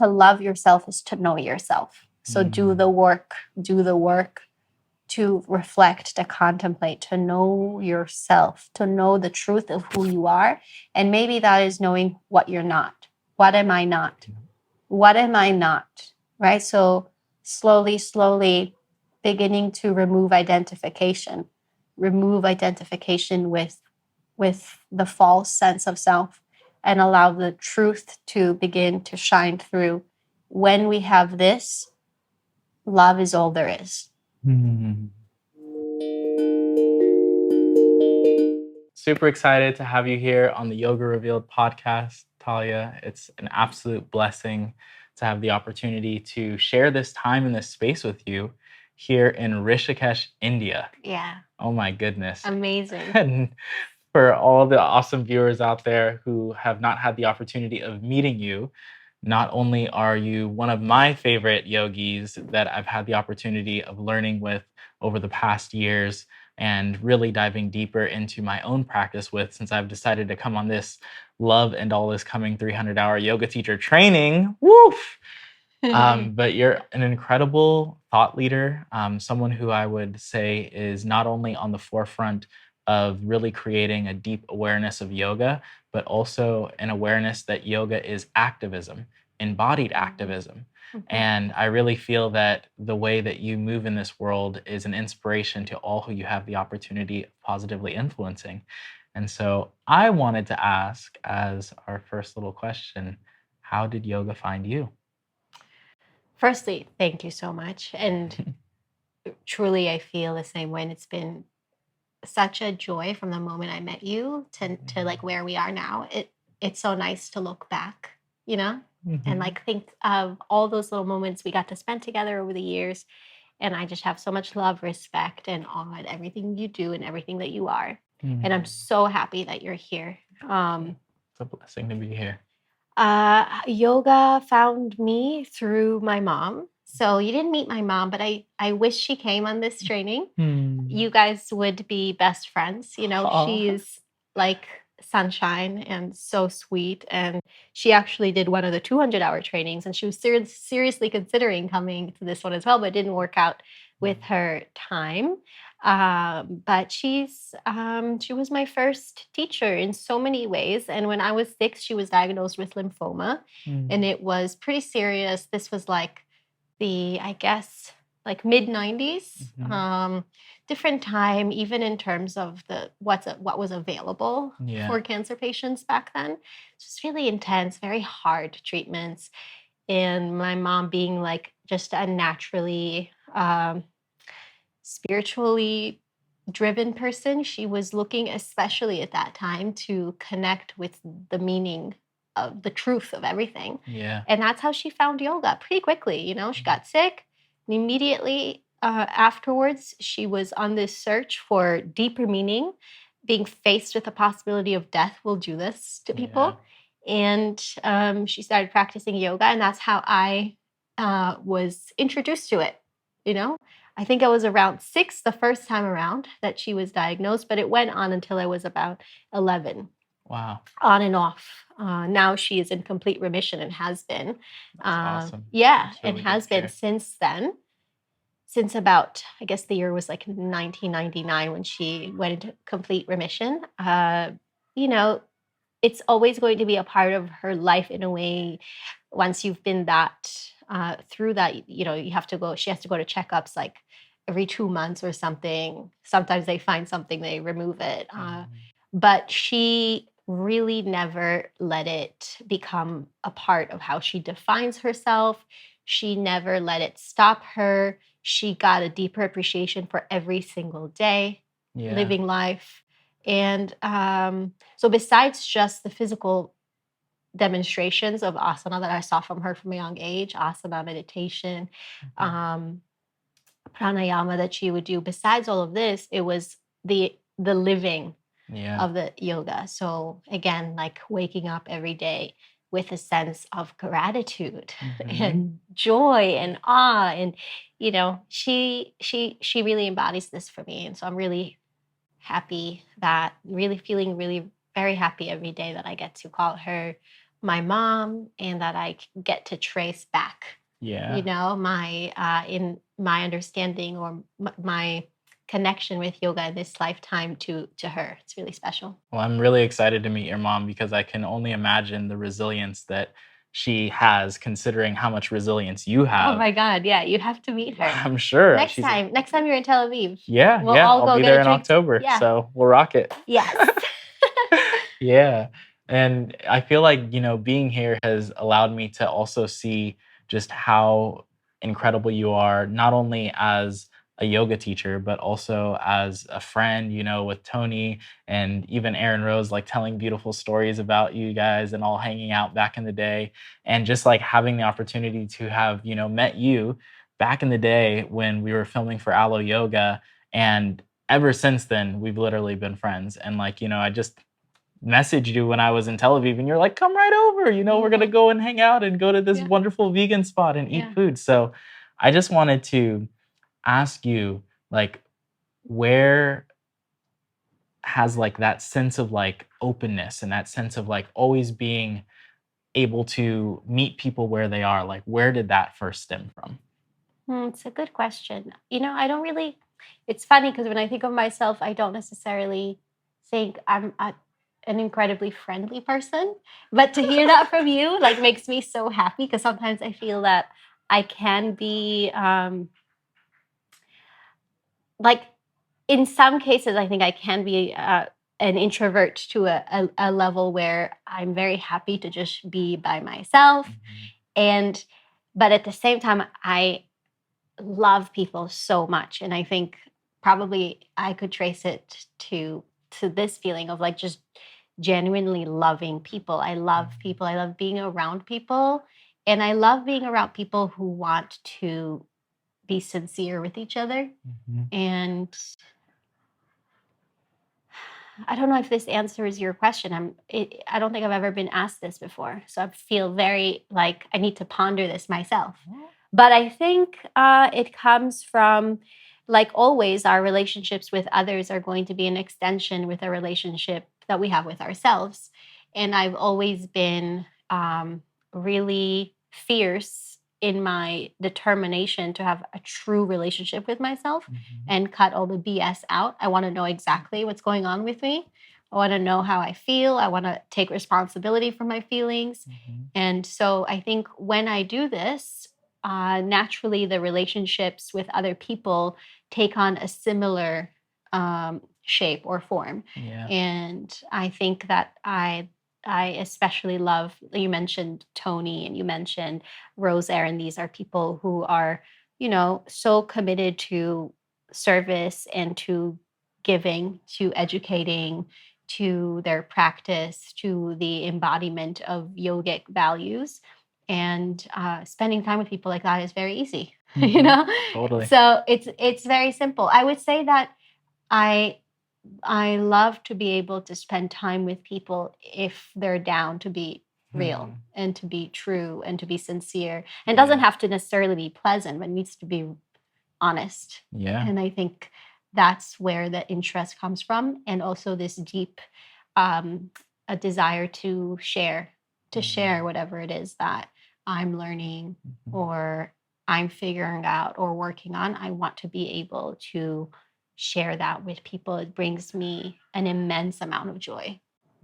to love yourself is to know yourself. So do the work to reflect, to contemplate, to know yourself, to know the truth of who you are. And maybe that is knowing what you're not. What am I not? What am I not? Right? So slowly beginning to remove identification with the false sense of self, and allow the truth to begin to shine through. When we have this, love is all there is. Super excited to have you here on the Yoga Revealed podcast, Talia. It's an absolute blessing to have the opportunity to share this time in this space with you here in Rishikesh, India. Yeah. Oh my goodness. Amazing. And for all the awesome viewers out there who have not had the opportunity of meeting you, not only are you one of my favorite yogis that I've had the opportunity of learning with over the past years and really diving deeper into my own practice with, since I've decided to come on this Love and All Is Coming 300-hour yoga teacher training. Woof! But you're an incredible thought leader, someone who I would say is not only on the forefront of really creating a deep awareness of yoga, but also an awareness that yoga is activism, embodied activism. And I really feel that the way that you move in this world is an inspiration to all who you have the opportunity of positively influencing. And so I wanted to ask, as our first little question, how did yoga find you? Firstly, thank you so much. And truly, I feel the same way. And it's been such a joy from the moment I met you to like where we are now. It's so nice to look back, and like think of all those little moments we got to spend together over the years. And I just have so much love, respect, and awe at everything you do and everything that you are. And I'm so happy that you're here. It's a blessing to be here. Yoga found me through my mom. So you didn't meet my mom, but I wish she came on this training. You guys would be best friends. She's like sunshine and so sweet. And she actually did one of the 200-hour trainings, and she was seriously considering coming to this one as well, but it didn't work out with her time. But she was my first teacher in so many ways. And when I was 6, she was diagnosed with lymphoma, and it was pretty serious. This was like I guess, like mid-90s, different time, even in terms of what was available for cancer patients back then. It's just really intense, very hard treatments. And my mom being like just a naturally spiritually driven person, she was looking especially at that time to connect with the meaning of the truth of everything. Yeah. And that's how she found yoga pretty quickly. She got sick, and immediately afterwards, she was on this search for deeper meaning. Being faced with the possibility of death will do this to people. And she started practicing yoga, and that's how I was introduced to it. I think I was around 6 the first time around that she was diagnosed, but it went on until I was about 11. Wow. On and off. Now she is in complete remission and has been. That's awesome. Yeah, That's really and has been since then. Since about, I guess the year was like 1999 when she went into complete remission. It's always going to be a part of her life in a way. Once you've been through that, you have to go. She has to go to checkups like every 2 months or something. Sometimes they find something, they remove it. But she really never let it become a part of how she defines herself. She never let it stop her. She got a deeper appreciation for every single day, living life. And so besides just the physical demonstrations of asana that I saw from her from a young age, asana, meditation, pranayama that she would do, besides all of this, it was the living of the yoga. So again, like waking up every day with a sense of gratitude and joy and awe. And, she really embodies this for me. And so I'm really happy feeling really very happy every day that I get to call her my mom, and that I get to trace back, my in my understanding or my connection with yoga in this lifetime to her. It's really special. Well, I'm really excited to meet your mom because I can only imagine the resilience that she has, considering how much resilience you have. Oh my God, yeah, you have to meet her. I'm sure. Next time you're in Tel Aviv. Yeah, we'll yeah, all I'll go be get there a in drink. October, Yeah. so we'll rock it. Yes. Yeah. And I feel like, being here has allowed me to also see just how incredible you are, not only as a yoga teacher, but also as a friend, with Tony and even Aaron Rose, like telling beautiful stories about you guys and all hanging out back in the day. And just like having the opportunity to have, met you back in the day when we were filming for Aloe Yoga. And ever since then, we've literally been friends. And like, I just messaged you when I was in Tel Aviv and you're like, come right over, we're going to go and hang out and go to this wonderful vegan spot and eat food. So I just wanted to ask you, like, where has like that sense of like openness and that sense of like always being able to meet people where they are, like, where did that first stem from? It's a good question. I don't really, it's funny because when I think of myself, I don't necessarily think I'm an incredibly friendly person. But to hear that from you, like, makes me so happy because sometimes I feel that I can be, like, in some cases, I think I can be an introvert to a level where I'm very happy to just be by myself. And, but at the same time, I love people so much, and I think probably I could trace it to this feeling of like just genuinely loving people. I love people. I love being around people, and I love being around people who want to be sincere with each other. And I don't know if this answers your question. I don't think I've ever been asked this before, so I feel very like I need to ponder this myself. But I think it comes from, like always, our relationships with others are going to be an extension with a relationship that we have with ourselves. And I've always been really fierce in my determination to have a true relationship with myself and cut all the BS out. I want to know exactly what's going on with me. I want to know how I feel. I want to take responsibility for my feelings. And so I think when I do this, naturally the relationships with other people take on a similar shape or form. And I think that I especially love, you mentioned Tony and you mentioned Rose Aaron. These are people who are, so committed to service and to giving, to educating, to their practice, to the embodiment of yogic values. And spending time with people like that is very easy, Totally. So it's very simple. I would say that I love to be able to spend time with people if they're down to be real and to be true and to be sincere. And doesn't have to necessarily be pleasant, but needs to be honest. And I think that's where the interest comes from. And also this deep a desire to share whatever it is that I'm learning or I'm figuring out or working on. I want to be able to share that with people. It brings me an immense amount of joy.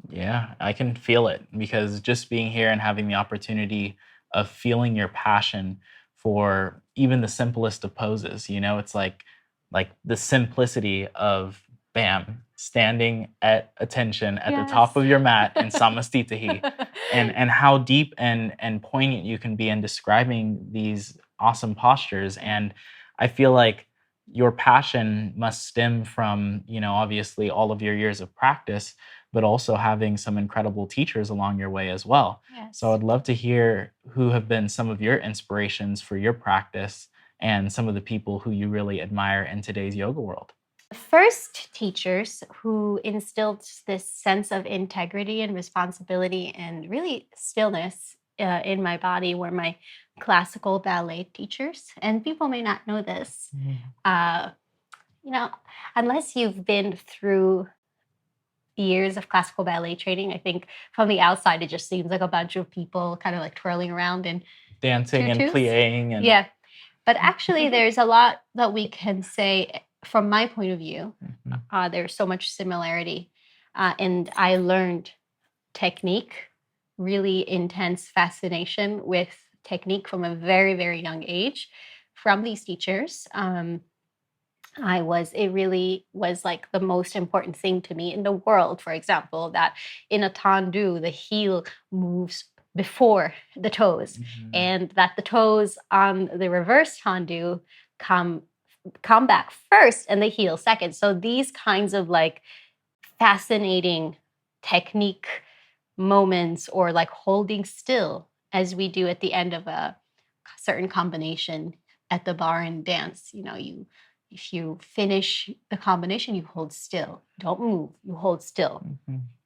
Yeah, I can feel it because just being here and having the opportunity of feeling your passion for even the simplest of poses, it's like the simplicity of bam, standing at attention at the top of your mat in samastitahi, and how deep and poignant you can be in describing these awesome postures. And I feel like your passion must stem from, obviously all of your years of practice, but also having some incredible teachers along your way as well. So I'd love to hear who have been some of your inspirations for your practice and some of the people who you really admire in today's yoga world. The first teachers who instilled this sense of integrity and responsibility and really stillness in my body were my classical ballet teachers. And people may not know this. Uh, unless you've been through years of classical ballet training. I think from the outside, it just seems like a bunch of people kind of like twirling around and dancing tutus. And plie-ing. And... Yeah. But actually, there's a lot that we can say from my point of view. There's so much similarity. And I learned technique, really intense fascination with technique from a very, very young age from these teachers. It really was like the most important thing to me in the world, for example, that in a tendu, the heel moves before the toes, and that the toes on the reverse tendu come back first and the heel second. So these kinds of like fascinating technique moments, or like holding still as we do at the end of a certain combination at the bar and dance, if you finish the combination, you hold still. Don't move. You hold still.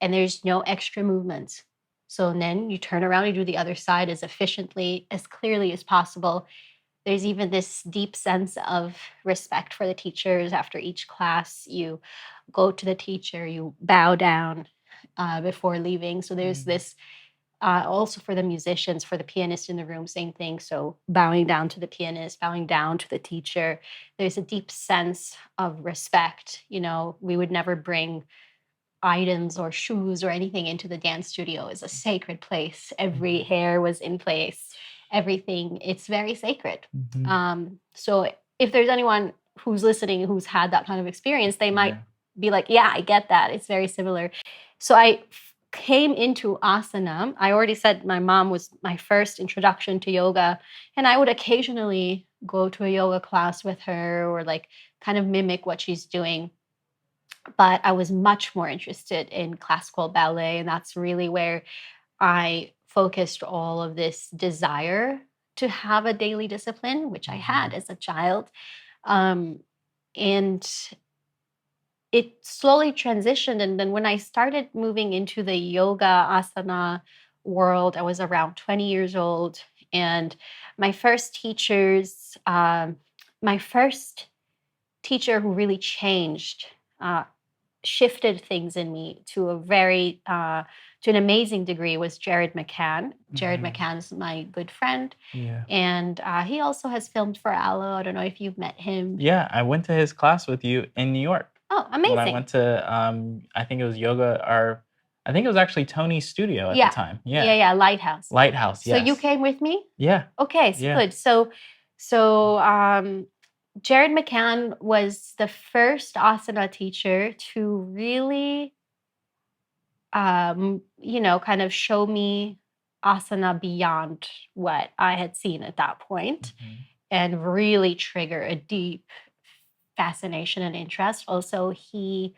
And there's no extra movements. So then you turn around and do the other side as efficiently, as clearly as possible. There's even this deep sense of respect for the teachers. After each class, you go to the teacher, you bow down before leaving. So there's this also for the musicians, for the pianist in the room, same thing. So bowing down to the pianist, bowing down to the teacher. There's a deep sense of respect. We would never bring items or shoes or anything into the dance studio. It's a sacred place. Every hair was in place. Everything. It's very sacred. So if there's anyone who's listening who's had that kind of experience, they might be like, yeah, I get that. It's very similar. So I came into asana. I already said my mom was my first introduction to yoga, and I would occasionally go to a yoga class with her or like kind of mimic what she's doing. But I was much more interested in classical ballet, and that's really where I focused all of this desire to have a daily discipline, which I had as a child. And it slowly transitioned. And then when I started moving into the yoga asana world, I was around 20 years old. And my first teacher who really changed, shifted things in me to an amazing degree was Jared McCann. Jared McCann is my good friend. Yeah. And he also has filmed for Aloe. I don't know if you've met him. Yeah, I went to his class with you in New York. Oh, amazing. When I went to, I think it was yoga, I think it was actually Tony's studio at the time. Yeah, Lighthouse. Lighthouse, yes. So you came with me? Yeah. Okay, good. So Jared McCann was the first asana teacher to really, kind of show me asana beyond what I had seen at that point, and really trigger a deep fascination and interest. Also, he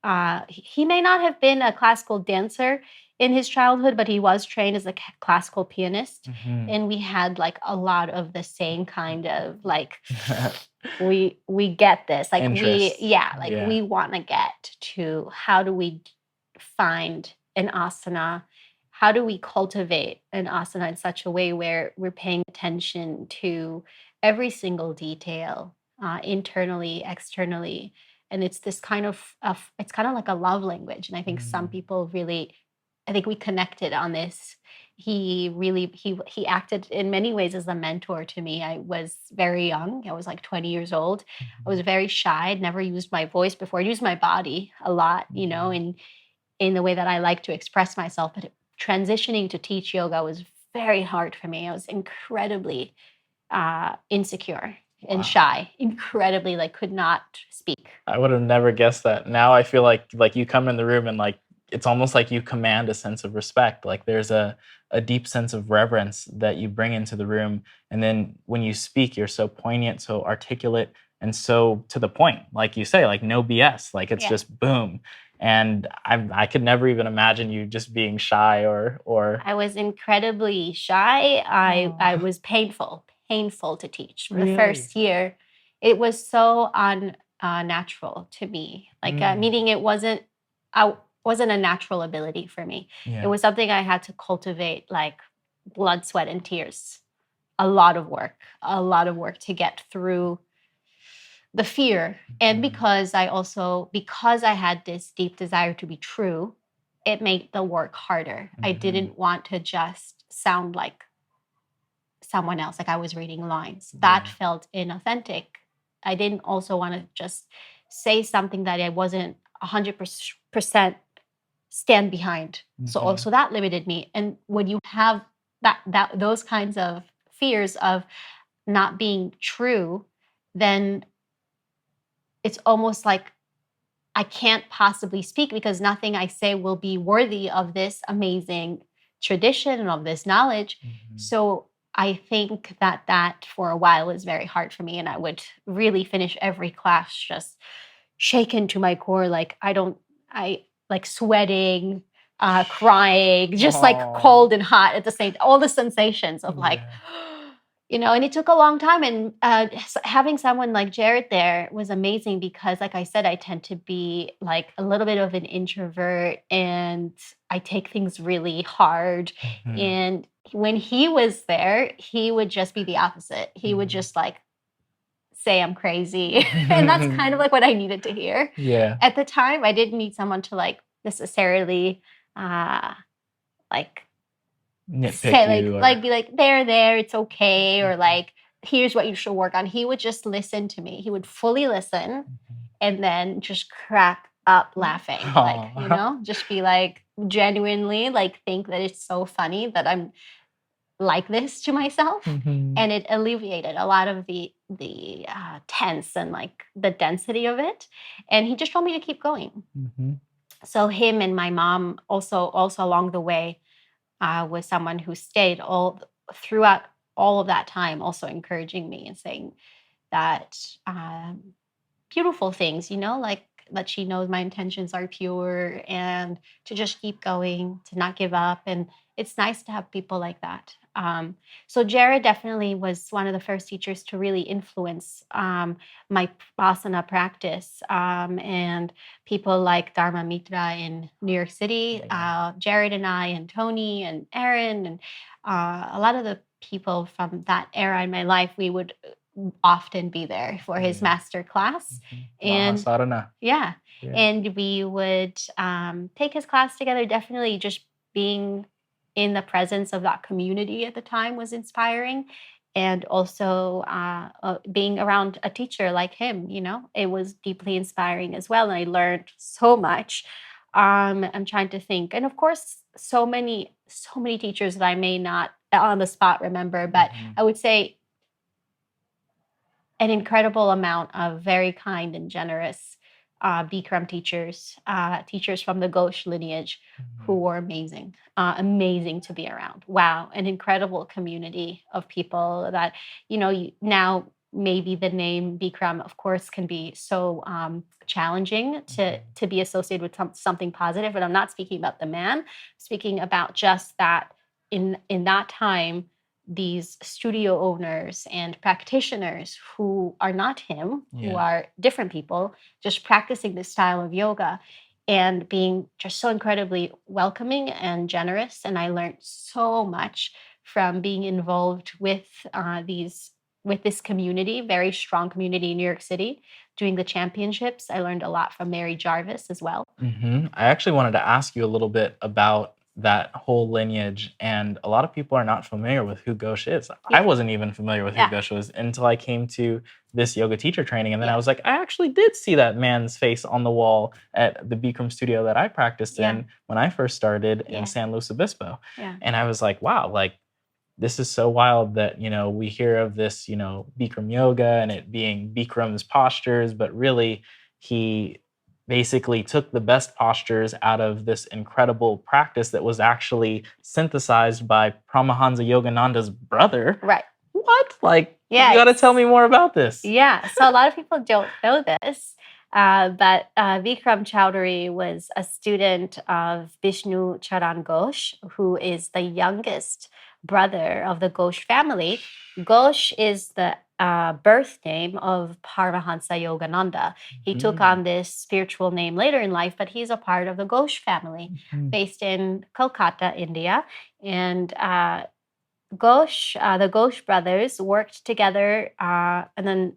may not have been a classical dancer in his childhood, but he was trained as a classical pianist. And we had like a lot of the same kind of like, we get this, like interest. We want to get to how do we find an asana? How do we cultivate an asana in such a way where we're paying attention to every single detail, internally, externally? And it's this kind of it's kind of like a love language. And I think some people really, I think we connected on this. He acted in many ways as a mentor to me. I was very young. I was like 20 years old. I was very shy. I'd never used my voice before. I used my body a lot, in the way that I like to express myself. But transitioning to teach yoga was very hard for me. I was incredibly insecure and shy, incredibly, like could not speak. I would have never guessed that. Now I feel like you come in the room and like it's almost like you command a sense of respect. Like there's a deep sense of reverence that you bring into the room. And then when you speak, you're so poignant, so articulate, and so to the point. Like you say, like no BS. Like it's just boom. And I could never even imagine you just being shy or. I was incredibly shy. I was painful to teach. For the first year, it was so unnatural to me. Like meaning it wasn't a natural ability for me. It was something I had to cultivate, like blood, sweat, and tears. A lot of work to get through the fear. And because I had this deep desire to be true, it made the work harder. I didn't want to just sound like someone else, like I was reading lines. That felt inauthentic. I didn't also want to just say something that I wasn't 100% stand behind. So also that limited me. And when you have those kinds of fears of not being true, then it's almost like I can't possibly speak because nothing I say will be worthy of this amazing tradition and of this knowledge. So I think that for a while was very hard for me. And I would really finish every class just shaken to my core. Like I like sweating, crying, just like cold and hot at the same, all the sensations of like, and it took a long time. And having someone like Jared there was amazing because, like I said, I tend to be like a little bit of an introvert and I take things really hard. And when he was there, he would just be the opposite. He would just like say I'm crazy. And that's kind of like what I needed to hear. Yeah. At the time, I didn't need someone to like necessarily like nitpick say you like be like there it's okay, or like here's what you should work on. He would just listen to me. He would fully listen and then just crack up laughing. Like, just be like genuinely like think that it's so funny that I'm like this to myself. And it alleviated a lot of the tense and like the density of it. And he just told me to keep going. So him and my mom also along the way was someone who stayed all throughout all of that time, also encouraging me and saying that beautiful things, like that she knows my intentions are pure and to just keep going, to not give up. And it's nice to have people like that. So Jared definitely was one of the first teachers to really influence my asana practice. And people like Dharma Mitra in New York City, Jared and I and Tony and Aaron and a lot of the people from that era in my life, we would often be there for his master class. And and we would take his class together. Definitely just being in the presence of that community at the time was inspiring. And also being around a teacher like him, it was deeply inspiring as well. And I learned so much. I'm trying to think. And of course, so many teachers that I may not on the spot remember, but I would say an incredible amount of very kind and generous Bikram teachers from the Ghosh lineage who were amazing to be around. Wow, an incredible community of people that, now maybe the name Bikram, of course, can be so challenging to be associated with something positive, but I'm not speaking about the man, I'm speaking about just that in that time, these studio owners and practitioners who are not him, who are different people, just practicing this style of yoga and being just so incredibly welcoming and generous. And I learned so much from being involved with this community, very strong community in New York City, doing the championships. I learned a lot from Mary Jarvis as well. I actually wanted to ask you a little bit about that whole lineage, and a lot of people are not familiar with who Ghosh is. I wasn't even familiar with who Ghosh was until I came to this yoga teacher training, and then I was like, I actually did see that man's face on the wall at the Bikram studio that I practiced in when I first started in San Luis Obispo. And I was like, wow, like this is so wild that, we hear of this, Bikram yoga and it being Bikram's postures, but really he basically took the best postures out of this incredible practice that was actually synthesized by Paramahansa Yogananda's brother. Right. What? Like, you got to tell me more about this. Yeah. So a lot of people don't know this, but Vikram Chowdhury was a student of Vishnu Charan Ghosh, who is the youngest brother of the Ghosh family. Ghosh is the birth name of Paramahansa Yogananda. He took on this spiritual name later in life, but he's a part of the Ghosh family based in Kolkata, India. And the Ghosh brothers worked together and then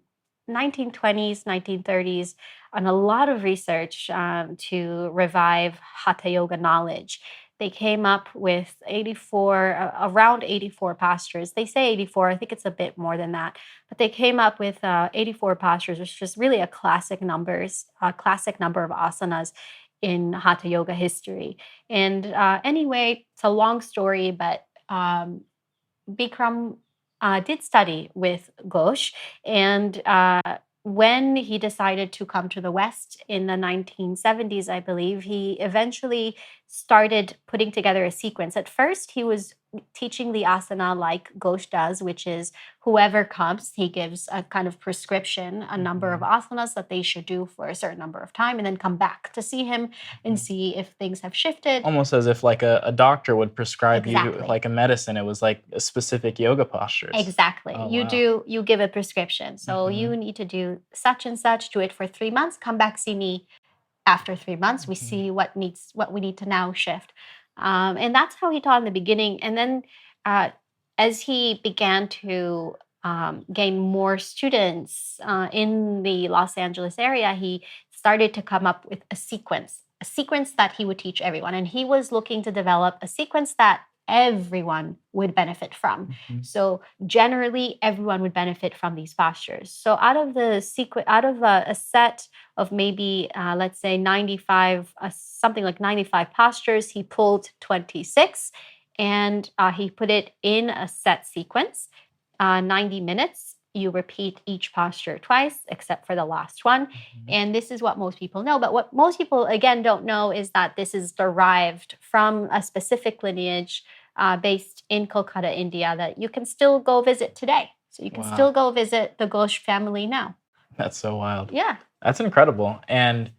1920s, 1930s on a lot of research to revive Hatha Yoga knowledge. They came up with around 84 postures. They say 84, I think it's a bit more than that. But they came up with 84 postures, which is really a classic number of asanas in Hatha Yoga history. And anyway, it's a long story, but Bikram did study with Ghosh, and when he decided to come to the West in the 1970s, I believe, he eventually started putting together a sequence. At first, he was teaching the asana like Ghosh does, which is whoever comes, he gives a kind of prescription, a number of asanas that they should do for a certain number of time, and then come back to see him and see if things have shifted. Almost as if like a doctor would prescribe you Exactly. like a medicine. It was like a specific yoga postures. Exactly. Oh, you give a prescription. So you need to do such and such, do it for 3 months, come back, see me after 3 months. We see what we need to now shift. And that's how he taught in the beginning. And then as he began to gain more students in the Los Angeles area, he started to come up with a sequence that he would teach everyone. And he was looking to develop a sequence that everyone would benefit from. So generally, everyone would benefit from these postures. So out of a set of maybe, let's say 95, something like 95 postures, he pulled 26 and he put it in a set sequence, 90 minutes. You repeat each posture twice, except for the last one. And this is what most people know. But what most people, again, don't know is that this is derived from a specific lineage based in Kolkata, India, that you can still go visit today. So you can still go visit the Ghosh family now. That's so wild. Yeah. That's incredible. And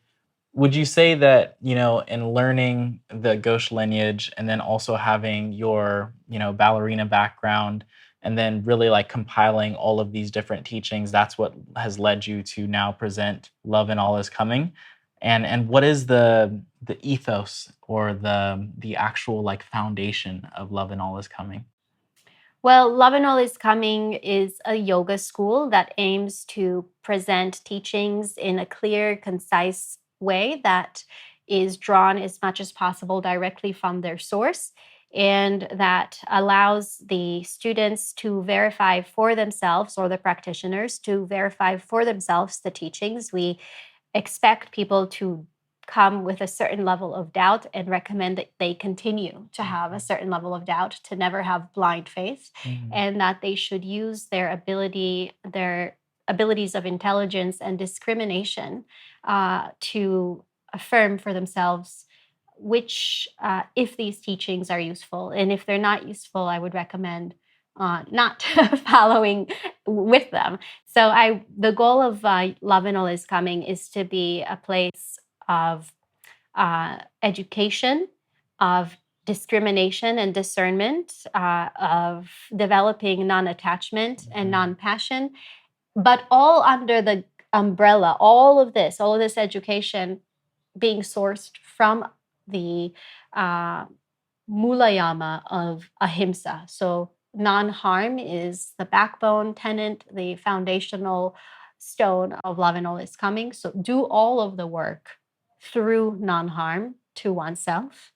would you say that, in learning the Ghosh lineage and then also having your, ballerina background and then really like compiling all of these different teachings, that's what has led you to now present Love and All is Coming? And what is the ethos or the actual like foundation of Love and All is Coming? Well, Love and All is Coming is a yoga school that aims to present teachings in a clear, concise way that is drawn as much as possible directly from their source, and that allows the students to verify for themselves, or the practitioners to verify for themselves, the teachings. We expect people to come with a certain level of doubt and recommend that they continue to have a certain level of doubt, to never have blind faith, and that they should use their abilities of intelligence and discrimination to affirm for themselves which, if these teachings are useful. And if they're not useful, I would recommend not following with them. So the goal of Love and All is Coming is to be a place of education, of discrimination and discernment, of developing non-attachment and non-passion, but all under the umbrella, all of this education being sourced from the mulayama of ahimsa. So non-harm is the backbone tenet, the foundational stone of Love and All is Coming. So do all of the work through non-harm to oneself.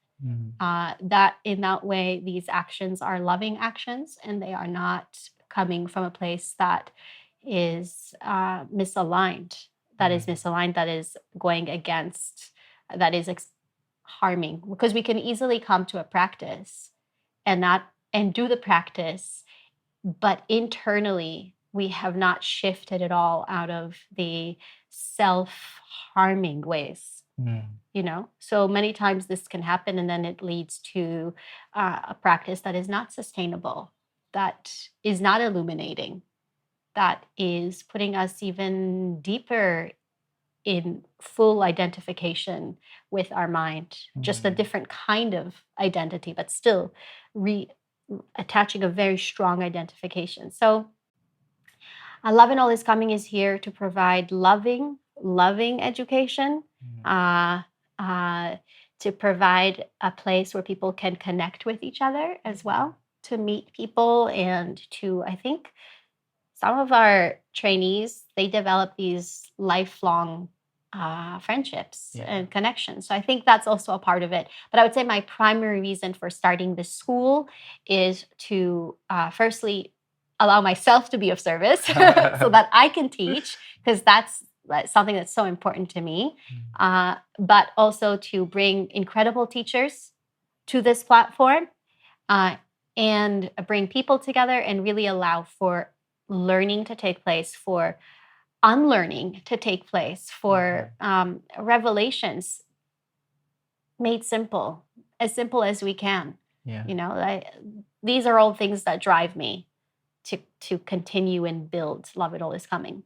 That in that way, these actions are loving actions, and they are not coming from a place that is misaligned. That is going against, that is harming. Because we can easily come to a practice and do the practice, but internally we have not shifted at all out of the self-harming ways. So many times this can happen, and then it leads to a practice that is not sustainable, that is not illuminating, that is putting us even deeper in full identification with our mind, just a different kind of identity, but still attaching a very strong identification. So Love and All is Coming is here to provide loving education, to provide a place where people can connect with each other as well, to meet people and to, I think, some of our trainees, they develop these lifelong friendships and connections. So I think that's also a part of it. But I would say my primary reason for starting this school is to firstly allow myself to be of service so that I can teach, because that's something that's so important to me. But also to bring incredible teachers to this platform and bring people together and really allow for learning to take place, for unlearning to take place, for revelations made simple as we can. These are all things that drive me to continue and build Love It All Is Coming.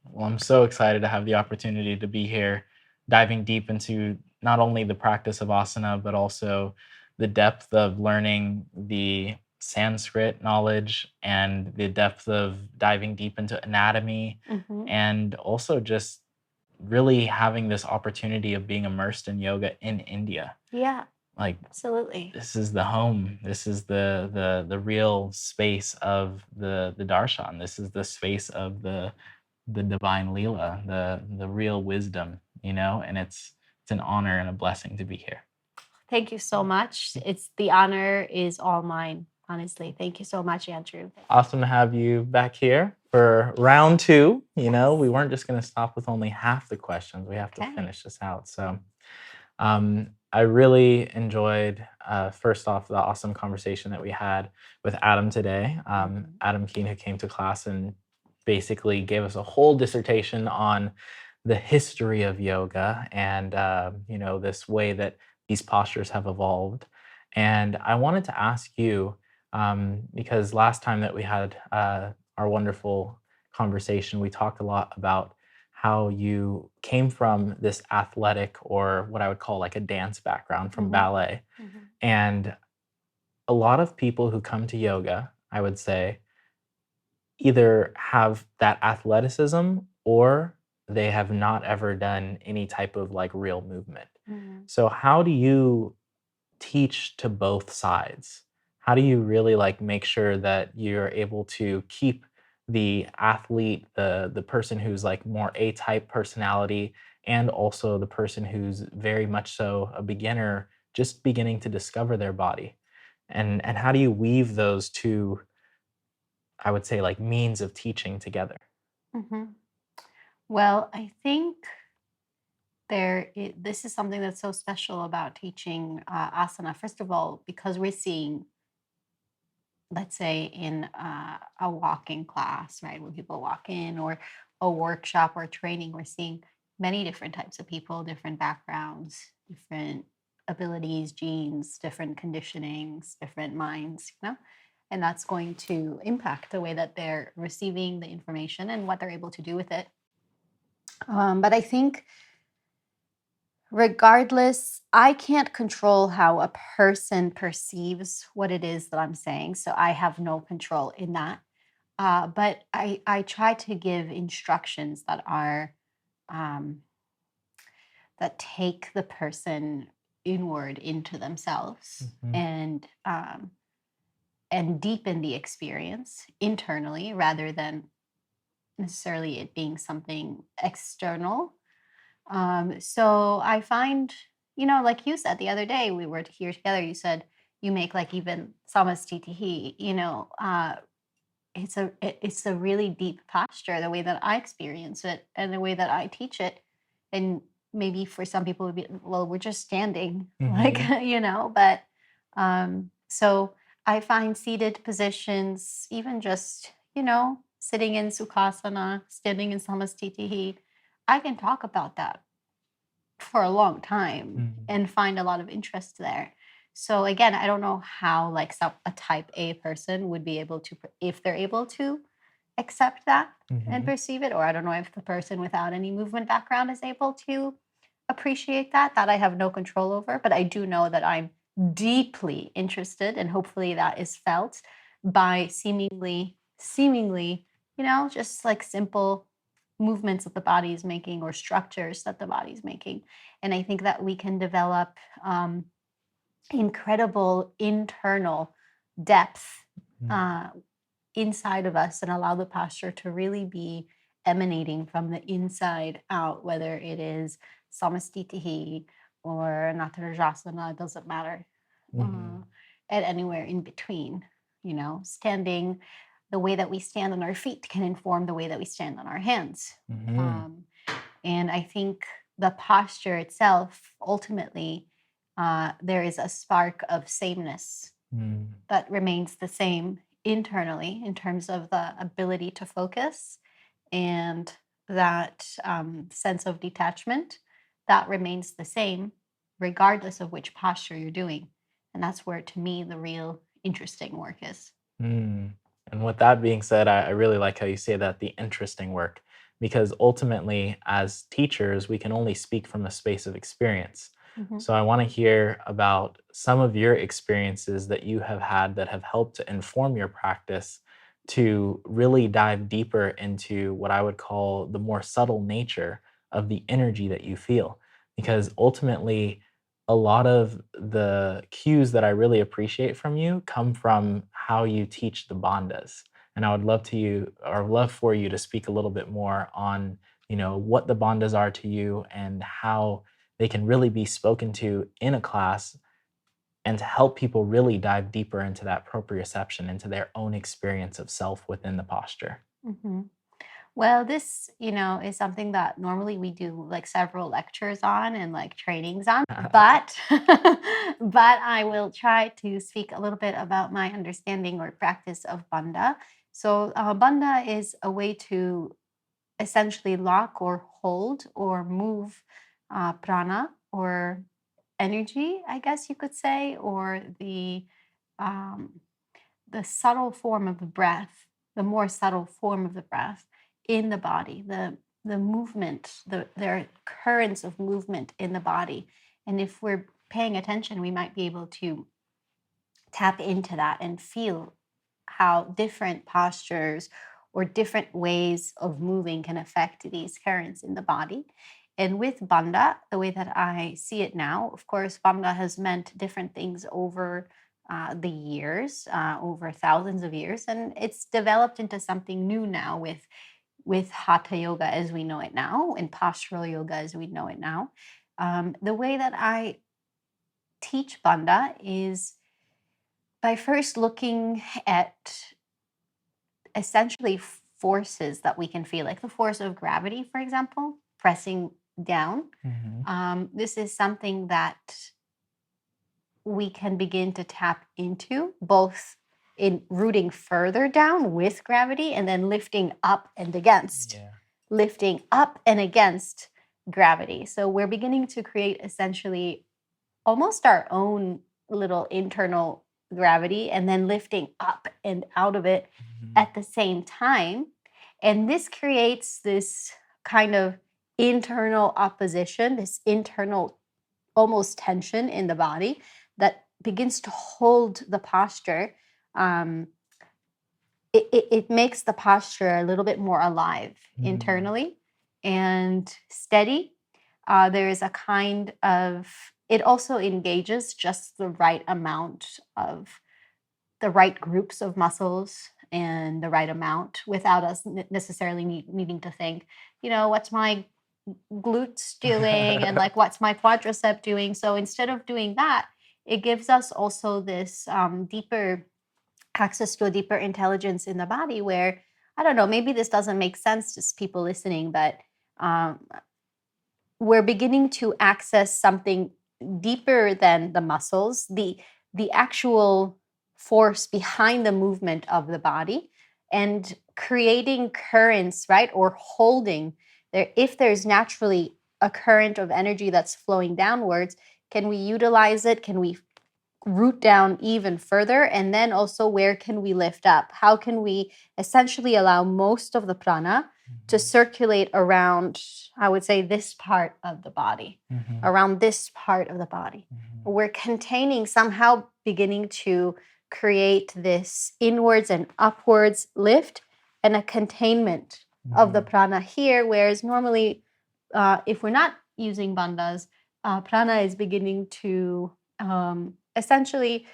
Well, I'm so excited to have the opportunity to be here, diving deep into not only the practice of asana, but also the depth of learning the Sanskrit knowledge and the depth of diving deep into anatomy, and also just really having this opportunity of being immersed in yoga in India. Yeah. Like, absolutely. This is the home. This is the real space of the darshan. This is the space of the divine Leela, the real wisdom, and it's an honor and a blessing to be here. Thank you so much. The honor is all mine, honestly. Thank you so much, Andrew. Awesome to have you back here for round 2. We weren't just going to stop with only half the questions. We have to finish this out. So I really enjoyed, first off, the awesome conversation that we had with Adam today. Adam Keen, who came to class and basically gave us a whole dissertation on the history of yoga and, this way that these postures have evolved. And I wanted to ask you, because last time that we had our wonderful conversation, we talked a lot about how you came from this athletic, or what I would call like a dance background from ballet. And a lot of people who come to yoga, I would say, either have that athleticism or they have not ever done any type of like real movement. So how do you teach to both sides? How do you really like make sure that you're able to keep the athlete, the person who's like more A-type personality, and also the person who's very much so a beginner, just beginning to discover their body? And how do you weave those two, I would say, like means of teaching together? Well, I think this is something that's so special about teaching asana. First of all, because we're seeing, let's say, in a walking class, right, when people walk in, or a workshop or training, we're seeing many different types of people, different backgrounds, different abilities, genes, different conditionings, different minds, and that's going to impact the way that they're receiving the information and what they're able to do with it. But I think regardless, I can't control how a person perceives what it is that I'm saying, so I have no control in that. But I try to give instructions that are that take the person inward into themselves and deepen the experience internally rather than necessarily it being something external. So I find, like you said the other day, we were here together, you said you make like even samastitihi, it's a really deep posture, the way that I experience it and the way that I teach it. And maybe for some people it would be, well, we're just standing, but so I find seated positions, even just, sitting in sukhasana, standing in samastitihi, I can talk about that for a long time and find a lot of interest there. So again, I don't know how like a type A person would be able to, if they're able to accept that and perceive it, or I don't know if the person without any movement background is able to appreciate that I have no control over. But I do know that I'm deeply interested, and hopefully that is felt by seemingly, just like simple movements that the body is making or structures that the body is making. And I think that we can develop incredible internal depth inside of us and allow the posture to really be emanating from the inside out, whether it is samastitihi or natarajasana, it doesn't matter. And anywhere in between, standing, the way that we stand on our feet can inform the way that we stand on our hands. And I think the posture itself, ultimately, there is a spark of sameness that remains the same internally in terms of the ability to focus and that sense of detachment that remains the same regardless of which posture you're doing. And that's where, to me, the real interesting work is. And with that being said, I really like how you say that, the interesting work, because ultimately, as teachers, we can only speak from a space of experience. So I want to hear about some of your experiences that you have had that have helped to inform your practice to really dive deeper into what I would call the more subtle nature of the energy that you feel. Because ultimately, a lot of the cues that I really appreciate from you come from how you teach the bandas. And I would love for you to speak a little bit more on, what the bandas are to you and how they can really be spoken to in a class and to help people really dive deeper into that proprioception, into their own experience of self within the posture. Well, this, is something that normally we do like several lectures on and like trainings on, but but I will try to speak a little bit about my understanding or practice of Banda. So Banda is a way to essentially lock or hold or move prana or energy, I guess you could say, or um, the subtle form of the breath, the more subtle form of the breath in the body, the movement, there are currents of movement in the body. And if we're paying attention, we might be able to tap into that and feel how different postures or different ways of moving can affect these currents in the body. And with Banda, the way that I see it now, of course, Banda has meant different things over the years, over thousands of years, and it's developed into something new now with Hatha Yoga as we know it now, and postural yoga as we know it now. The way that I teach Banda is by first looking at essentially forces that we can feel, like the force of gravity, for example, pressing down. This is something that we can begin to tap into, both in rooting further down with gravity and then lifting up and against, lifting up and against gravity. So we're beginning to create essentially almost our own little internal gravity and then lifting up and out of it at the same time. And this creates this kind of internal opposition, this internal almost tension in the body that begins to hold the posture. It makes the posture a little bit more alive internally and steady. There is a kind of, it also engages just the right amount of the right groups of muscles and the right amount without us necessarily needing to think, what's my glutes doing and like what's my quadricep doing. So instead of doing that, it gives us also this deeper access to a deeper intelligence in the body where, I don't know, maybe this doesn't make sense to people listening, but we're beginning to access something deeper than the muscles, the actual force behind the movement of the body, and creating currents, right? Or holding there. If there's naturally a current of energy that's flowing downwards, can we utilize it? Can we root down even further? And then also, where can we lift up? How can we essentially allow most of the prana to circulate around, I would say, this part of the body, around this part of the body? We're containing, somehow beginning to create this inwards and upwards lift and a containment of the prana here, whereas normally, if we're not using bandhas, prana is beginning to essentially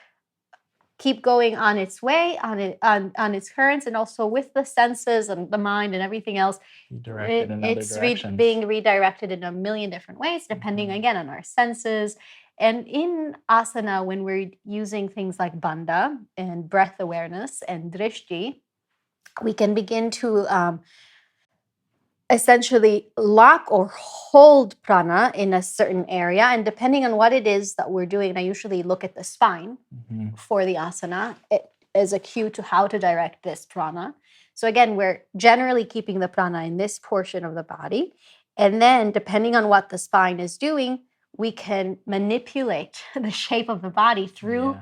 keep going on its way, on its currents, and also with the senses and the mind and everything else, it's being redirected in a million different ways, depending again on our senses. And in asana, when we're using things like Banda and breath awareness and drishti, we can begin to essentially lock or hold prana in a certain area. And depending on what it is that we're doing, I usually look at the spine for the asana as a cue to how to direct this prana. So again, we're generally keeping the prana in this portion of the body. And then depending on what the spine is doing, we can manipulate the shape of the body through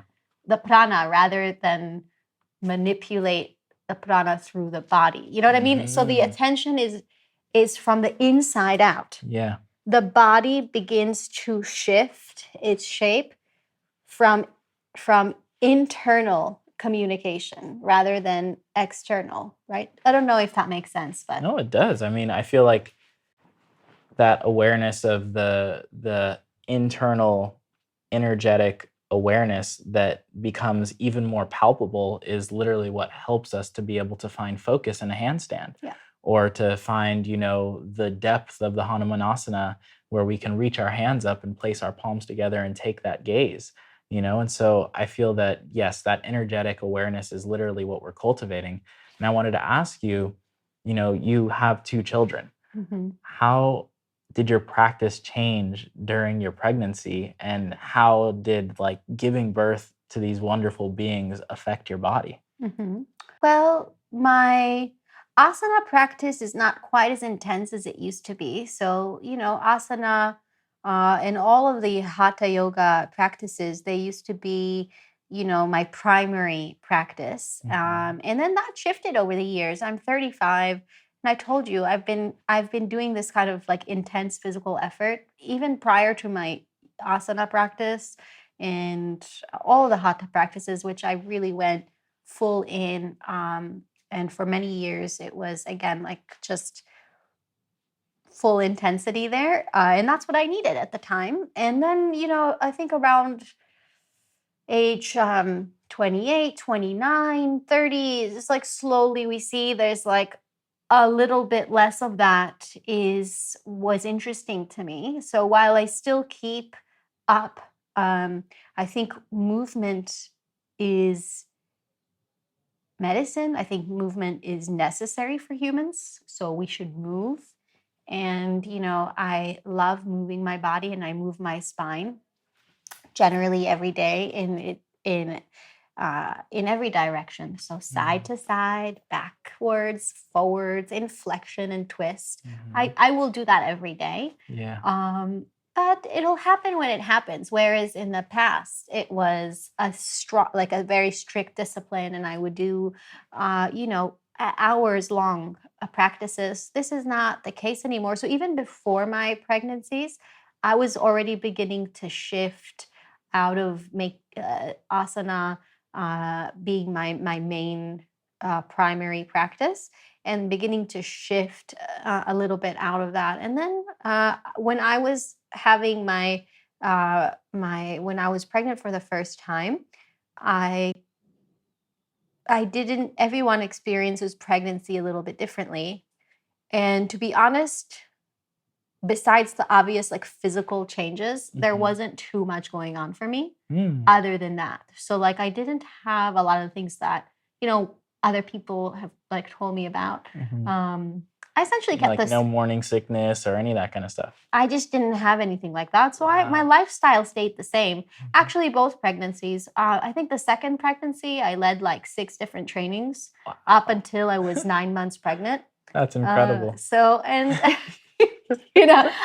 the prana rather than manipulate the prana through the body. You know what I mean? So the attention is from the inside out. Yeah. The body begins to shift its shape from internal communication rather than external, right? I don't know if that makes sense, but no, it does. I mean, I feel like that awareness of the internal energetic awareness that becomes even more palpable is literally what helps us to be able to find focus in a handstand. Yeah. Or to find, the depth of the Hanumanasana where we can reach our hands up and place our palms together and take that gaze, And so I feel that, yes, that energetic awareness is literally what we're cultivating. And I wanted to ask you, you have 2 children. How did your practice change during your pregnancy, and how did giving birth to these wonderful beings affect your body? Well, my asana practice is not quite as intense as it used to be. So, asana and all of the hatha yoga practices, they used to be, my primary practice. And then that shifted over the years. I'm 35. And I told you I've been doing this kind of intense physical effort even prior to my asana practice and all of the hatha practices, which I really went full in. And for many years, it was again just full intensity there, and that's what I needed at the time. And then I think around age 28, 29, 30, it's slowly we see there's a little bit less of that was interesting to me. So while I still keep up, I think movement is medicine. I think movement is necessary for humans, so we should move. And I love moving my body, and I move my spine generally every day in every direction. So side to side, backwards, forwards, inflection and twist. I will do that every day. Yeah. But it'll happen when it happens. Whereas in the past, it was a very strict discipline, and I would do, hours long practices. This is not the case anymore. So even before my pregnancies, I was already beginning to shift out of asana being my main primary practice, and beginning to shift a little bit out of that. And then when I was having when I was pregnant for the first time, everyone experiences pregnancy a little bit differently. And to be honest, besides the obvious physical changes, there wasn't too much going on for me other than that. So I didn't have a lot of things that, other people have told me about. I essentially kept this. No morning sickness or any of that kind of stuff. I just didn't have anything like that. So my lifestyle stayed the same. Actually, both pregnancies. I think the second pregnancy, I led 6 different trainings up until I was 9 months pregnant. That's incredible.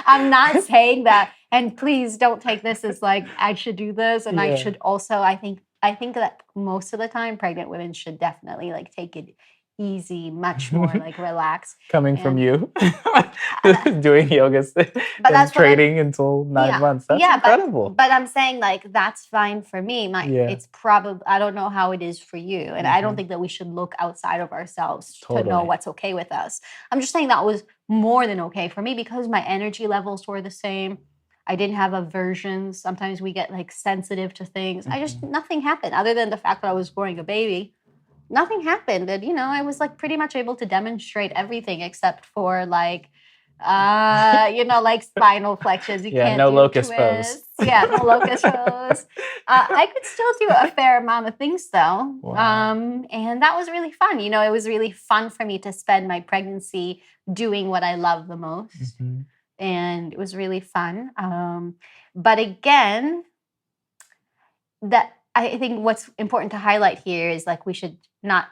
I'm not saying that, and please don't take this as I should do this, and I should also. I think that most of the time, pregnant women should definitely take it easy, much more relax. Coming from you, doing yoga and training until 9 months. That's incredible. But I'm saying that's fine for me. It's probably, I don't know how it is for you, and I don't think that we should look outside of ourselves to know what's okay with us. I'm just saying that was more than okay for me because my energy levels were the same. I didn't have aversions. Sometimes we get like sensitive to things. Nothing happened other than the fact that I was growing a baby. Nothing happened. And, I was like pretty much able to demonstrate everything except for like, like spinal flexors. You can't no do locust twists. pose. Yeah, no locust pose. I could still do a fair amount of things though. Wow. And that was really fun. It was really fun for me to spend my pregnancy doing what I love the most. And it was really fun. But again, that I think what's important to highlight here is like we should not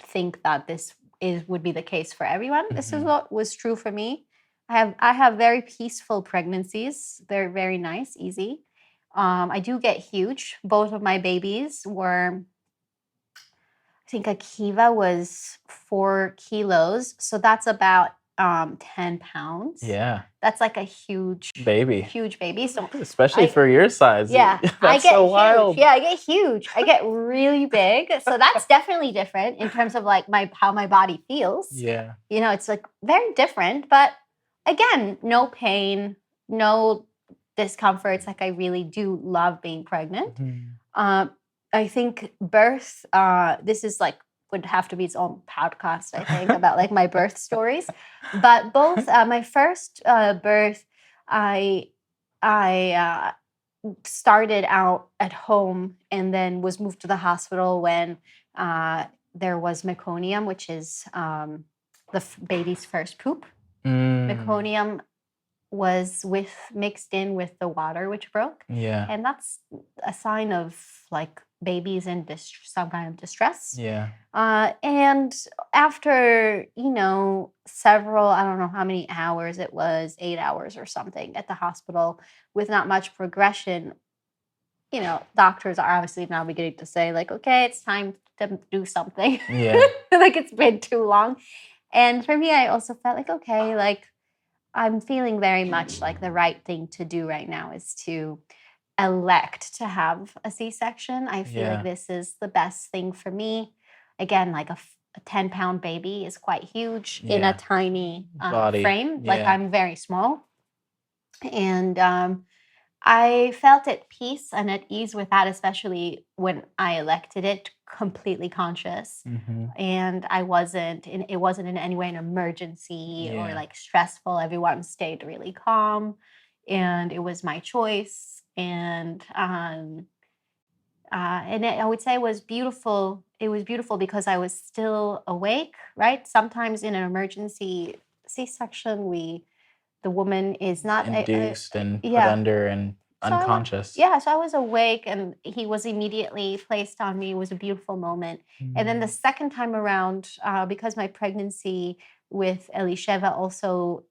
think that this would be the case for everyone. This is what was true for me. I have very peaceful pregnancies. They're very nice, easy. I do get huge. Both of my babies were, I think Akiva was 4 kilos. So that's about 10 pounds. Yeah. That's like a huge baby. So especially for your size. Yeah. I get so wild. Huge. Yeah, I get huge. I get really big. So that's definitely different in terms of like how my body feels. Yeah. It's like very different. But again, no pain, no discomforts. Like I really do love being pregnant. I think birth, this is like would have to be its own podcast, I think, about like my birth stories. But both my first birth, I started out at home and then was moved to the hospital when there was meconium, which is the baby's first poop. Meconium was mixed in with the water which broke. Yeah. And that's a sign of like babies in some kind of distress. Yeah. And after, several, I don't know how many hours it was, 8 hours or something at the hospital with not much progression, doctors are obviously now beginning to say like, okay, it's time to do something. Yeah. Like it's been too long. And for me, I also felt like, okay, like I'm feeling very much like the right thing to do right now is to elect to have a C-section. I feel like this is the best thing for me. Again, like a 10-pound baby is quite huge in a tiny frame. Like I'm very small. And I felt at peace and at ease with that, especially when I elected it completely conscious. And it wasn't in any way an emergency or like stressful. Everyone stayed really calm and it was my choice. And I would say it was beautiful. It was beautiful because I was still awake, right? Sometimes in an emergency C-section, the woman is not induced and put under and unconscious. So I was awake and he was immediately placed on me. It was a beautiful moment. And then the second time around, because my pregnancy with Elisheva also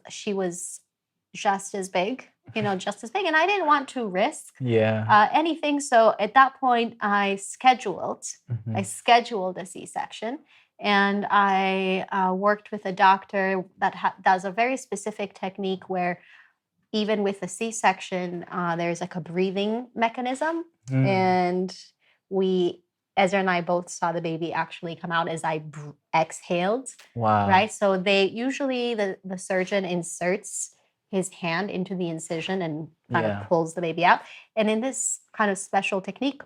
she was just as big, and I didn't want to risk anything. So at that point, I scheduled a C-section. And I worked with a doctor that does a very specific technique where even with a C-section, there's like a breathing mechanism. And Ezra and I both saw the baby actually come out as I exhaled. Wow. Right? So usually the surgeon inserts his hand into the incision and kind of pulls the baby out. And in this kind of special technique,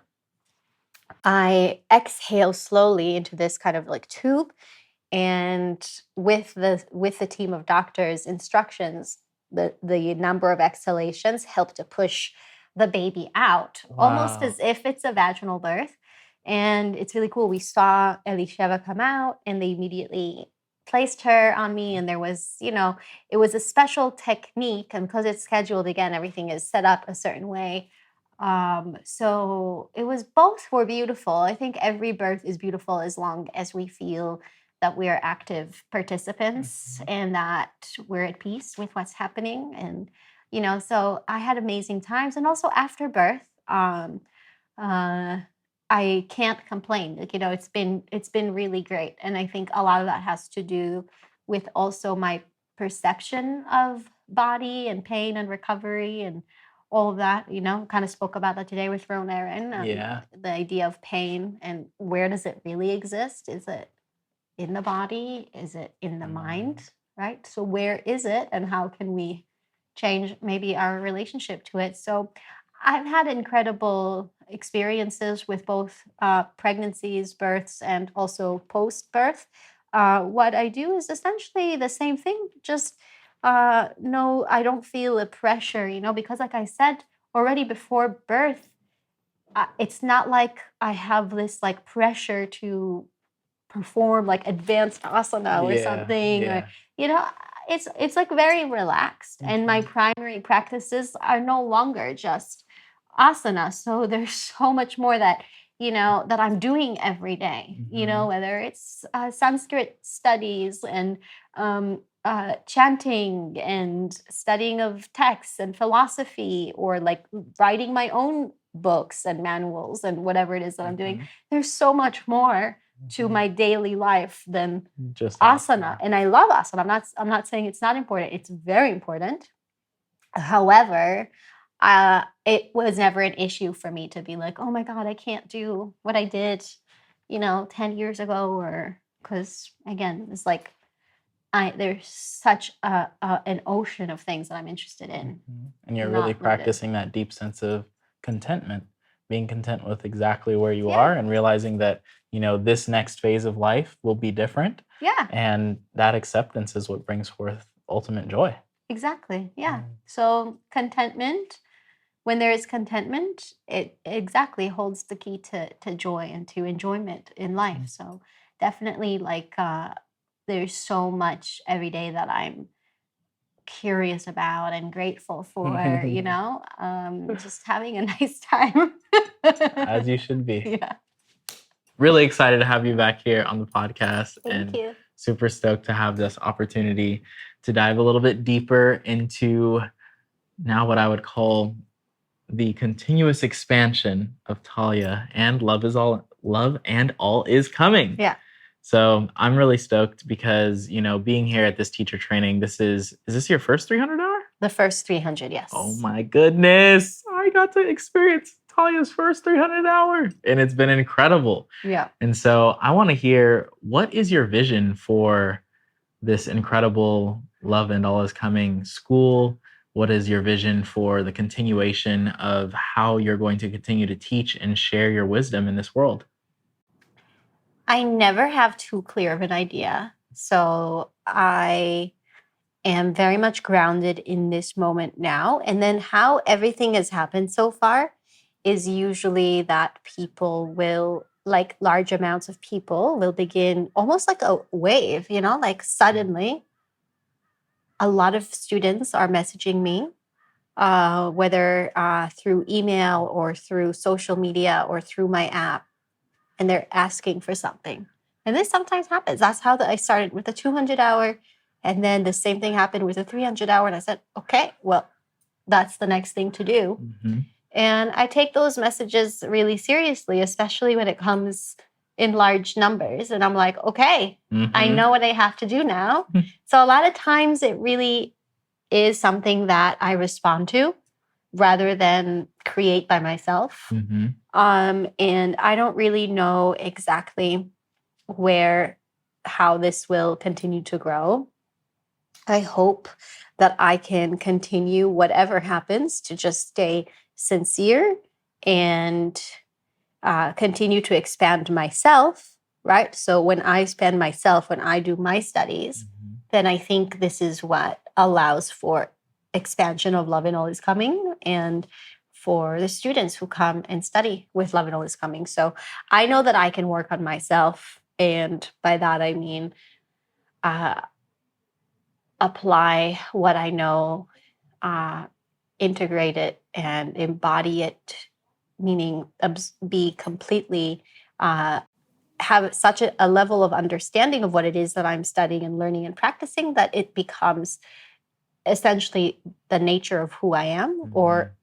I exhale slowly into this kind of like tube, and with the team of doctors' instructions, the number of exhalations help to push the baby out, almost as if it's a vaginal birth. And it's really cool. We saw Elisheva come out, and they immediately placed her on me, and there was, it was a special technique, and because it's scheduled, again, everything is set up a certain way. So both were beautiful. I think every birth is beautiful as long as we feel that we are active participants and that we're at peace with what's happening. And, so I had amazing times. And also after birth, I can't complain. Like, it's been really great. And I think a lot of that has to do with also my perception of body and pain and recovery and all of that, kind of spoke about that today with Ron Aaron. The idea of pain and where does it really exist? Is it in the body? Is it in the mind? Right? So where is it and how can we change maybe our relationship to it. So I've had incredible experiences with both pregnancies, births, and also post-birth. What I do is essentially the same thing, just no, I don't feel a pressure, because like I said already before birth, it's not like I have this like pressure to perform like advanced asana or something, or it's like very relaxed. And my primary practices are no longer just asana, so there's so much more that that I'm doing every day, whether it's Sanskrit studies and chanting and studying of texts and philosophy, or like writing my own books and manuals and whatever it is that I'm doing. There's so much more to my daily life than just asana. And I love asana. I'm not saying it's not important. It's very important. However, it was never an issue for me to be like, oh my God, I can't do what I did, 10 years ago, or because again, it's like there's such an ocean of things that I'm interested in. And you're really practicing that deep sense of contentment, being content with exactly where you are, and realizing that, this next phase of life will be different. Yeah. And that acceptance is what brings forth ultimate joy. Exactly. Yeah. So contentment, when there is contentment, it exactly holds the key to joy and to enjoyment in life. So definitely like there's so much every day that I'm curious about and grateful for, just having a nice time. As you should be. Yeah. Really excited to have you back here on the podcast. Thank you. Super stoked to have this opportunity to dive a little bit deeper into now what I would call the continuous expansion of Talia and Love and All is Coming. Yeah. So I'm really stoked because, being here at this teacher training, is this your first 300 hour? The first 300, yes. Oh my goodness. I got to experience Talia's first 300 hour, and it's been incredible. Yeah. And so I want to hear, what is your vision for this incredible Love and All is Coming school? What is your vision for the continuation of how you're going to continue to teach and share your wisdom in this world? I never have too clear of an idea. So I am very much grounded in this moment now. And then how everything has happened so far is usually that people will, like large amounts of people will begin almost like a wave, like suddenly a lot of students are messaging me, whether through email or through social media or through my app, and they're asking for something. And this sometimes happens. That's how I started with the 200 hour. And then the same thing happened with the 300 hour. And I said, okay, well, that's the next thing to do. And I take those messages really seriously, especially when it comes in large numbers. And I'm like, okay, I know what I have to do now. So a lot of times it really is something that I respond to rather than create by myself. And I don't really know exactly how this will continue to grow. I hope that I can continue whatever happens to just stay sincere and continue to expand myself, right? So when I expand myself, when I do my studies, then I think this is what allows for expansion of Love and All is Coming, and for the students who come and study with Love and All is Coming. So I know that I can work on myself. And by that, I mean, apply what I know, integrate it and embody it, meaning be completely, have such a level of understanding of what it is that I'm studying and learning and practicing that it becomes essentially the nature of who I am, or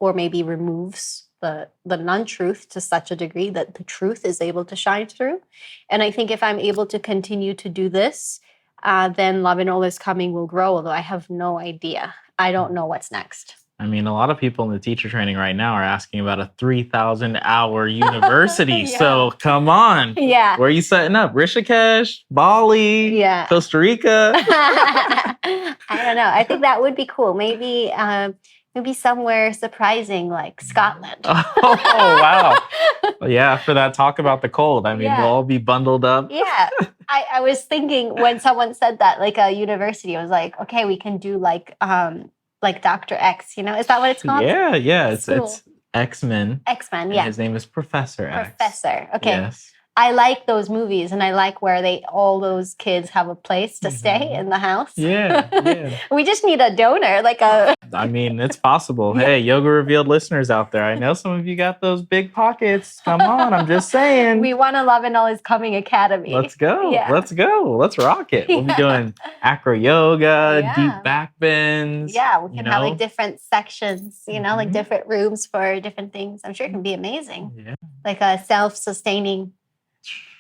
maybe removes the non-truth to such a degree that the truth is able to shine through. And I think if I'm able to continue to do this, then Love and All is Coming will grow, although I have no idea. I don't know what's next. I mean, a lot of people in the teacher training right now are asking about a 3,000-hour university. Yeah. So come on. Yeah. Where are you setting up? Rishikesh, Bali, Yeah. Costa Rica? I don't know. I think that would be cool. Maybe somewhere surprising like Scotland. Oh, wow. Yeah, for that talk about the cold. I mean, Yeah. we'll all be bundled up. Yeah. I was thinking when someone said that, like a university, I was like, okay, we can do like Dr. X, you know? Is that what it's called? Yeah, yeah. It's cool. X-Men. X-Men, And yeah. his name is Professor X. Professor. Okay. Yes. I like those movies, and I like where all those kids have a place to stay in the house. Yeah, yeah. We just need a donor, I mean, it's possible. Hey, Yoga Revealed listeners out there, I know some of you got those big pockets. Come on, I'm just saying. We want to Love and All is Coming Academy. Let's go. Yeah. Let's go. Let's rock it. We'll be doing acro yoga, deep back bends. Yeah, we can have like different sections, you know, like different rooms for different things. I'm sure it can be amazing. Yeah. Like a self-sustaining.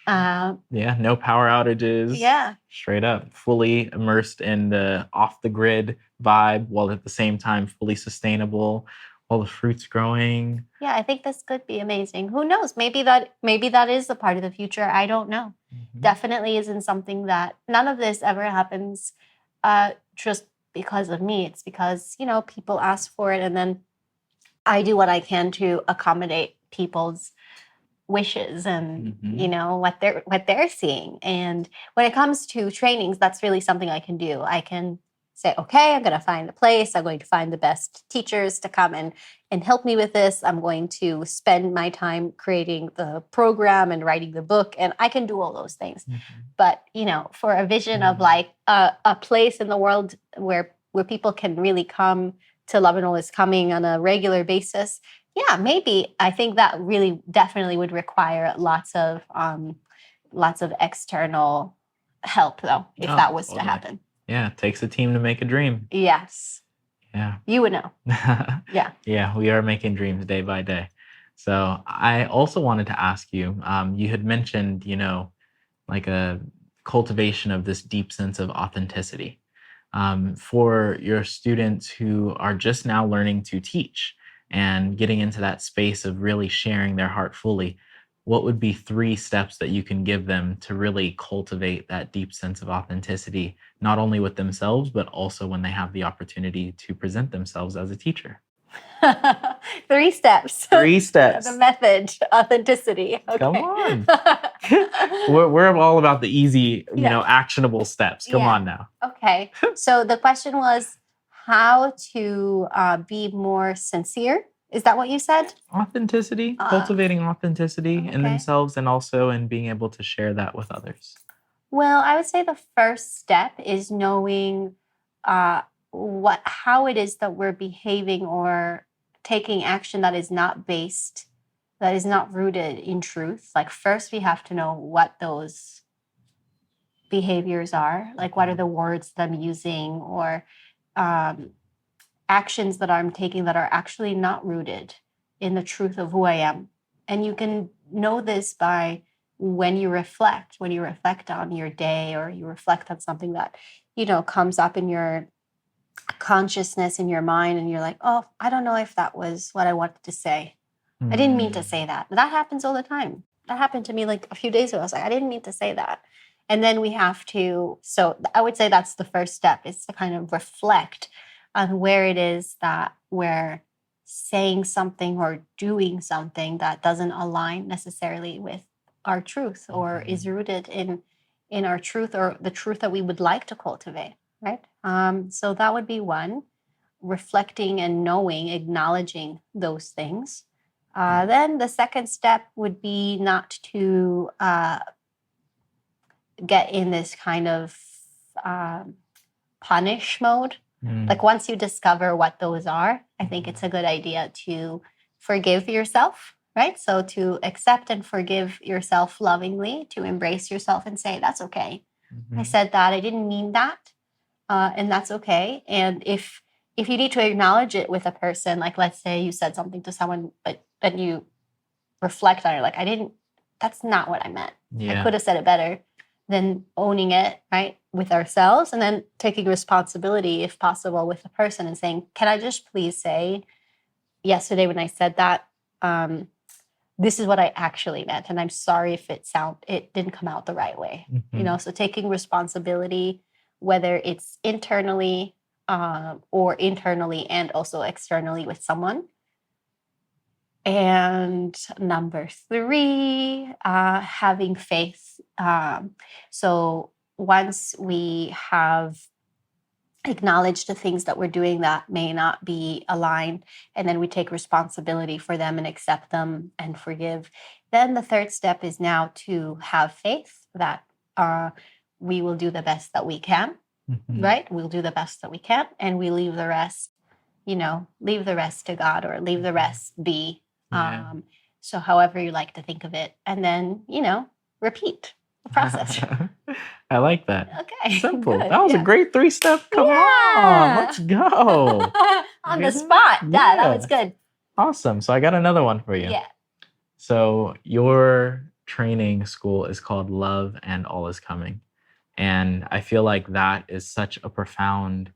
No power outages. Yeah. Straight up, fully immersed in the off the grid vibe, while at the same time fully sustainable. All the fruits growing. Yeah, I think this could be amazing. Who knows? Maybe that is a part of the future. I don't know. Definitely isn't something that none of this ever happens just because of me. It's because, you know, people ask for it, and then I do what I can to accommodate people's wishes and you know what they're seeing. And when it comes to trainings, that's really something I can do. I can say, okay, I'm going to find a place. I'm going to find the best teachers to come and help me with this. I'm going to spend my time creating the program and writing the book, and I can do all those things. But, you know, for a vision of like a place in the world where people can really come to Love and All is Coming on a regular basis, yeah, maybe. I think that really definitely would require lots of external help, though, if that was to happen. Yeah, it takes a team to make a dream. Yes. Yeah. You would know. Yeah. Yeah, we are making dreams day by day. So I also wanted to ask you, you had mentioned, you know, like a cultivation of this deep sense of authenticity. For your students who are just now learning to teach and getting into that space of really sharing their heart fully, what would be 3 steps that you can give them to really cultivate that deep sense of authenticity, not only with themselves, but also when they have the opportunity to present themselves as a teacher? 3 steps. 3 steps. The method, authenticity. Okay. Come on. We're all about the easy, you know, actionable steps. Come on now. Okay. So the question was how to be more sincere. Is that what you said? Authenticity, cultivating authenticity in themselves, and also in being able to share that with others. Well, I would say the first step is knowing how it is that we're behaving or taking action that is not rooted in truth. Like, first we have to know what those behaviors are. Like, what are the words that I'm using, or actions that I'm taking that are actually not rooted in the truth of who I am. And you can know this by when you reflect on your day, or you reflect on something that, you know, comes up in your consciousness, in your mind, and you're like, oh, I don't know if that was what I wanted to say. I didn't mean to say that. That happens all the time. That happened to me like a few days ago. I was like, I didn't mean to say that. And then we have to, so I would say that's the first step, is to kind of reflect on where it is that we're saying something or doing something that doesn't align necessarily with our truth, or is rooted in our truth, or the truth that we would like to cultivate, right? So that would be one, reflecting and knowing, acknowledging those things. Then the second step would be not to get in this kind of punish mode. Like, once you discover what those are, I think it's a good idea to forgive yourself, right? So to accept and forgive yourself lovingly, to embrace yourself and say, that's okay. I said that, I didn't mean that, and that's okay. And if you need to acknowledge it with a person, like let's say you said something to someone, but then you reflect on it, like, that's not what I meant. I could have said it better. Then owning it, right? with ourselves, and then taking responsibility, if possible, with the person and saying, can I just please say, yesterday when I said that, this is what I actually meant, and I'm sorry if it didn't come out the right way. So taking responsibility, whether it's internally or internally and also externally with someone. And number 3, having faith. So once we have acknowledged the things that we're doing that may not be aligned, and then we take responsibility for them and accept them and forgive, then the 3rd step is now to have faith that we will do the best that we can, right? We'll do the best that we can, and we leave the rest, leave the rest to God, or leave the rest be. So however you like to think of it, and then, repeat the process. I like that. Okay. Simple. Good, that was a great 3-step. Come on, let's go. On the spot. Yeah, that was good. Awesome. So I got another one for you. Yeah. So your training school is called Love and All Is Coming. And I feel like that is such a profound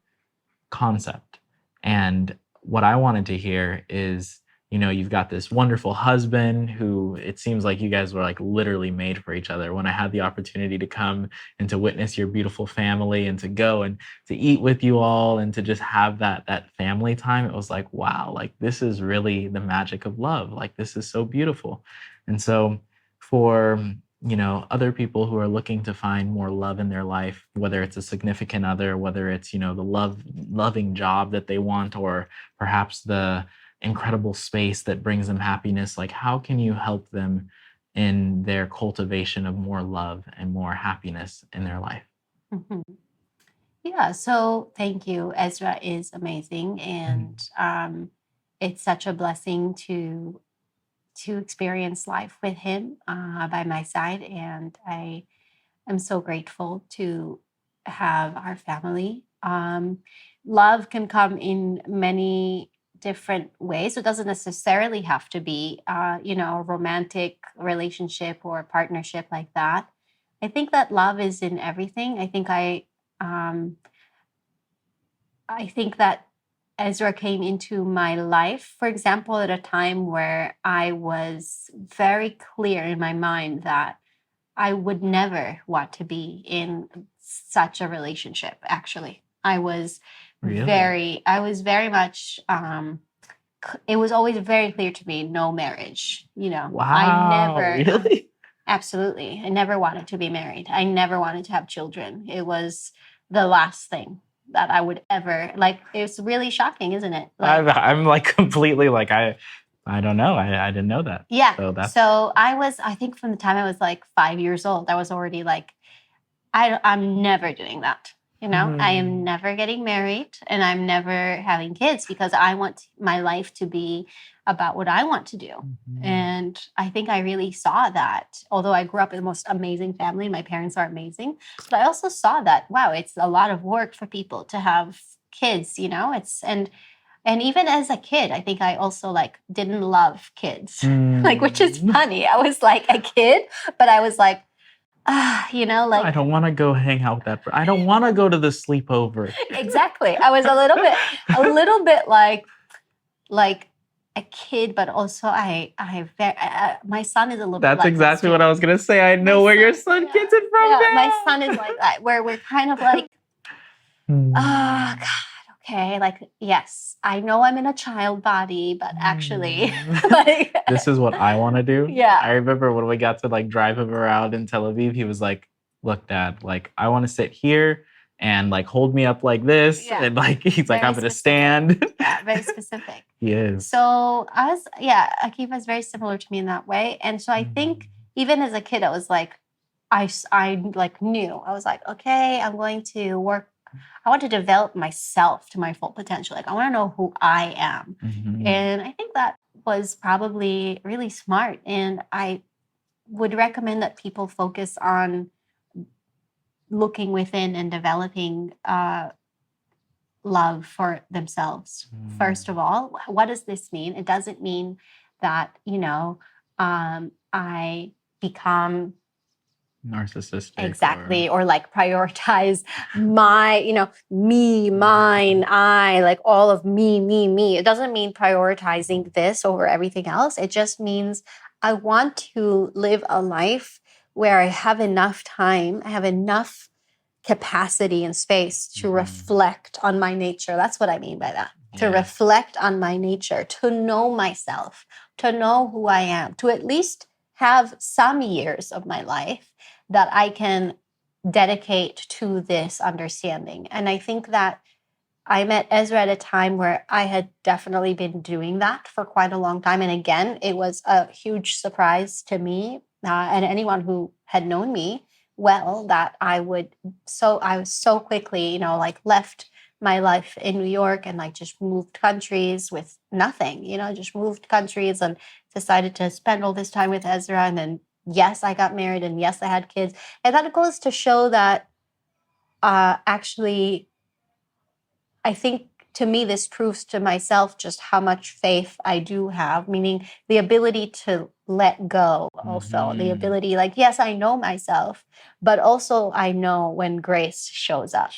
concept. And what I wanted to hear is, you've got this wonderful husband who it seems like you guys were like literally made for each other. When I had the opportunity to come and to witness your beautiful family and to go and to eat with you all and to just have that family time, it was like, wow, like this is really the magic of love. Like this is so beautiful. And so for other people who are looking to find more love in their life, whether it's a significant other, whether it's, the loving job that they want, or perhaps the incredible space that brings them happiness, like how can you help them in their cultivation of more love and more happiness in their life? Yeah, so thank you. Ezra is amazing, and it's such a blessing to experience life with him by my side, and I am so grateful to have our family. Love can come in many different ways. So it doesn't necessarily have to be, a romantic relationship or a partnership like that. I think that love is in everything. I think that Ezra came into my life, for example, at a time where I was very clear in my mind that I would never want to be in such a relationship. Actually, I was very much, it was always very clear to me, no marriage, Wow, I never, really? Absolutely. I never wanted to be married. I never wanted to have children. It was the last thing that I would ever, it's really shocking, isn't it? I'm like completely like, I don't know. I didn't know that. Yeah. So I think from the time I was like 5 years old, I was already like, I'm never doing that. I am never getting married, and I'm never having kids, because I want my life to be about what I want to do. And I think I really saw that, although I grew up in the most amazing family, my parents are amazing, but I also saw that, wow, it's a lot of work for people to have kids, and even as a kid, I think I also didn't love kids, which is funny. I was like a kid, but I was like, I don't want to go hang out with that. I don't want to go to the sleepover. Exactly. I was a little bit like a kid, but also my son is a little bit like That's exactly what I was going to say. I know where your son gets it from. Yeah, my son is like that, where we're kind of like, oh, God. Okay, yes, I know I'm in a child body, but actually, this is what I want to do. Yeah. I remember when we got to drive him around in Tel Aviv, he was like, look, Dad, I want to sit here and hold me up like this. Yeah. And he's like, I'm going to stand. Yeah, very specific. He is. So Akiva is very similar to me in that way. And so I think even as a kid, I was like, I knew. I was like, okay, I'm going to work. I want to develop myself to my full potential. I want to know who I am. And I think that was probably really smart. And I would recommend that people focus on looking within and developing love for themselves. First of all, what does this mean? It doesn't mean that, I become narcissistic. Exactly. Or like prioritize my, me, mine, I, like all of me. It doesn't mean prioritizing this over everything else. It just means I want to live a life where I have enough time, I have enough capacity and space to reflect on my nature. That's what I mean by that. To reflect on my nature, to know myself, to know who I am, to at least have some years of my life that I can dedicate to this understanding. And I think that I met Ezra at a time where I had definitely been doing that for quite a long time. And again, it was a huge surprise to me and anyone who had known me well that I was so quickly, like left my life in New York and like just moved countries with nothing, just moved countries and decided to spend all this time with Ezra. And then, yes, I got married and yes, I had kids. And that goes to show that actually, I think to me, this proves to myself just how much faith I do have, meaning the ability to let go also, the ability, like, yes, I know myself, but also I know when grace shows up,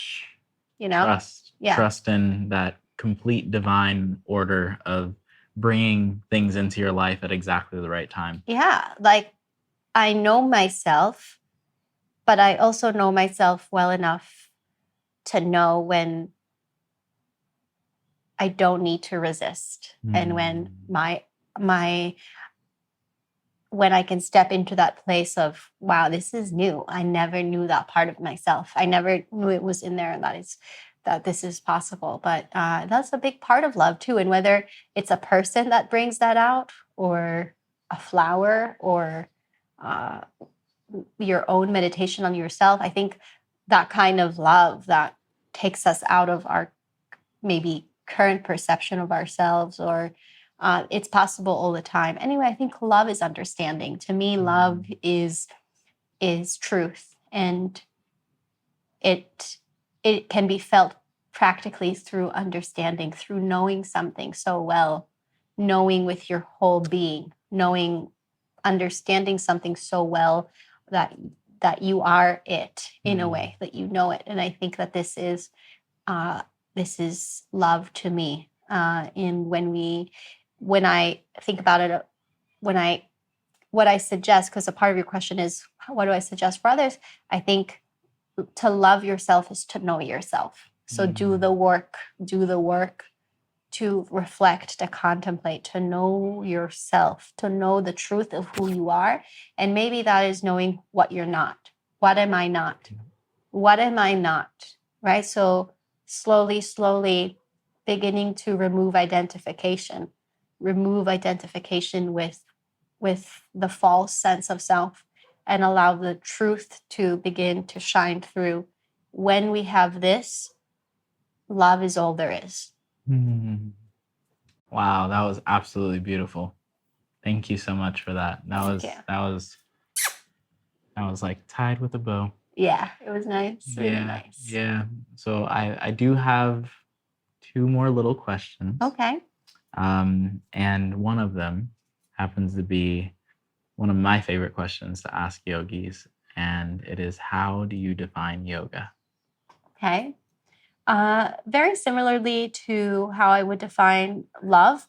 Trust in that complete divine order of bringing things into your life at exactly the right time. Yeah, like I know myself, but I also know myself well enough to know when I don't need to resist, and when when I can step into that place of, wow, this is new. I never knew that part of myself. I never knew it was in there, and that this is possible. But that's a big part of love too. And whether it's a person that brings that out, or a flower, or your own meditation on yourself, I think that kind of love that takes us out of our maybe current perception of ourselves, or it's possible all the time. Anyway, I think love is understanding. To me, love is truth, and it can be felt practically through understanding, through knowing something so well, knowing with your whole being, understanding something so well that you are it in a way, that you know it. And I think that this is love to me. And when I think about it, what I suggest, because a part of your question is, what do I suggest for others? I think to love yourself is to know yourself. So do the work to reflect, to contemplate, to know yourself, to know the truth of who you are. And maybe that is knowing what you're not. What am I not? What am I not? Right? So slowly beginning to remove identification with the false sense of self, and allow the truth to begin to shine through. When we have this, love is all there is. Wow, that was absolutely beautiful. Thank you so much for that. That was like tied with a bow. Yeah, it was nice. Really nice. Yeah. So I do have 2 more little questions. Okay. And one of them happens to be one of my favorite questions to ask yogis, and it is, how do you define yoga? Okay. Very similarly to how I would define love.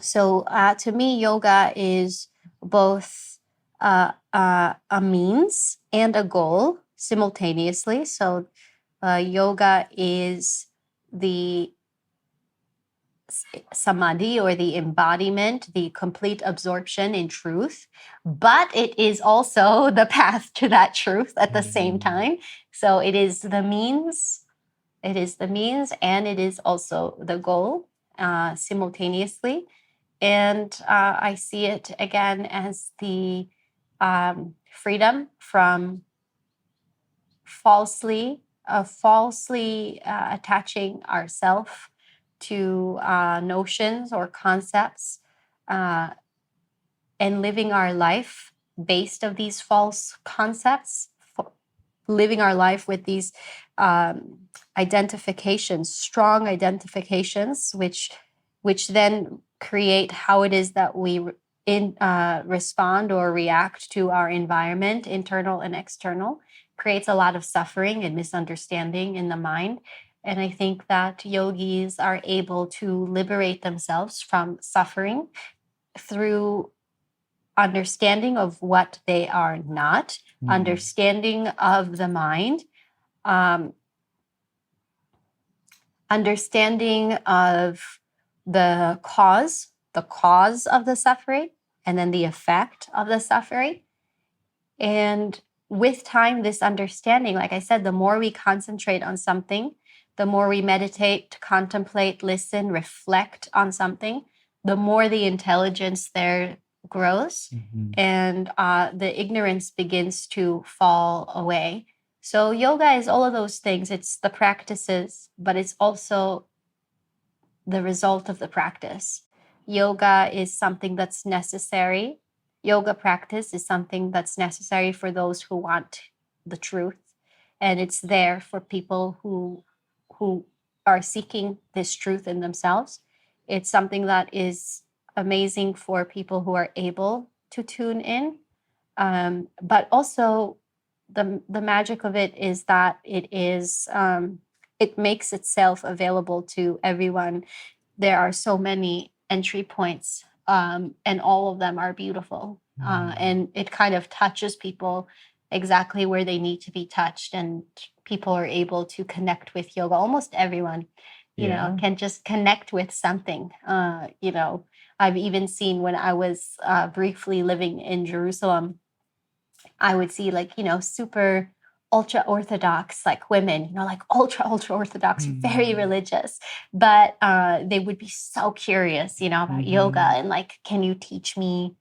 So to me, yoga is both a means and a goal simultaneously. So yoga is the samadhi, or the embodiment, the complete absorption in truth, but it is also the path to that truth at the same time. So it is the means, and it is also the goal simultaneously. And I see it again as the freedom from falsely attaching ourselves to notions or concepts, and living our life based of these false concepts, living our life with these identifications, strong identifications, which then create how it is that we respond or react to our environment, internal and external, creates a lot of suffering and misunderstanding in the mind. And I think that yogis are able to liberate themselves from suffering through understanding of what they are not, understanding of the mind, understanding of the cause of the suffering, and then the effect of the suffering. And with time, this understanding, like I said, the more we concentrate on something, the more we meditate, contemplate, listen, reflect on something, the more the intelligence there grows, and the ignorance begins to fall away. So yoga is all of those things. It's the practices, but it's also the result of the practice. Yoga is something that's necessary. Yoga practice is something that's necessary for those who want the truth. And it's there for people who are seeking this truth in themselves. It's something that is amazing for people who are able to tune in. But also the magic of it is that it makes itself available to everyone. There are so many entry points, and all of them are beautiful. And it kind of touches people exactly where they need to be touched, and people are able to connect with yoga. Almost everyone, you know, can just connect with something. You know, I've even seen when I was briefly living in Jerusalem, I would see, like, you know, super ultra orthodox, like, women, you know, like ultra orthodox, very religious, but they would be so curious, you know, about yoga, and like, can you teach me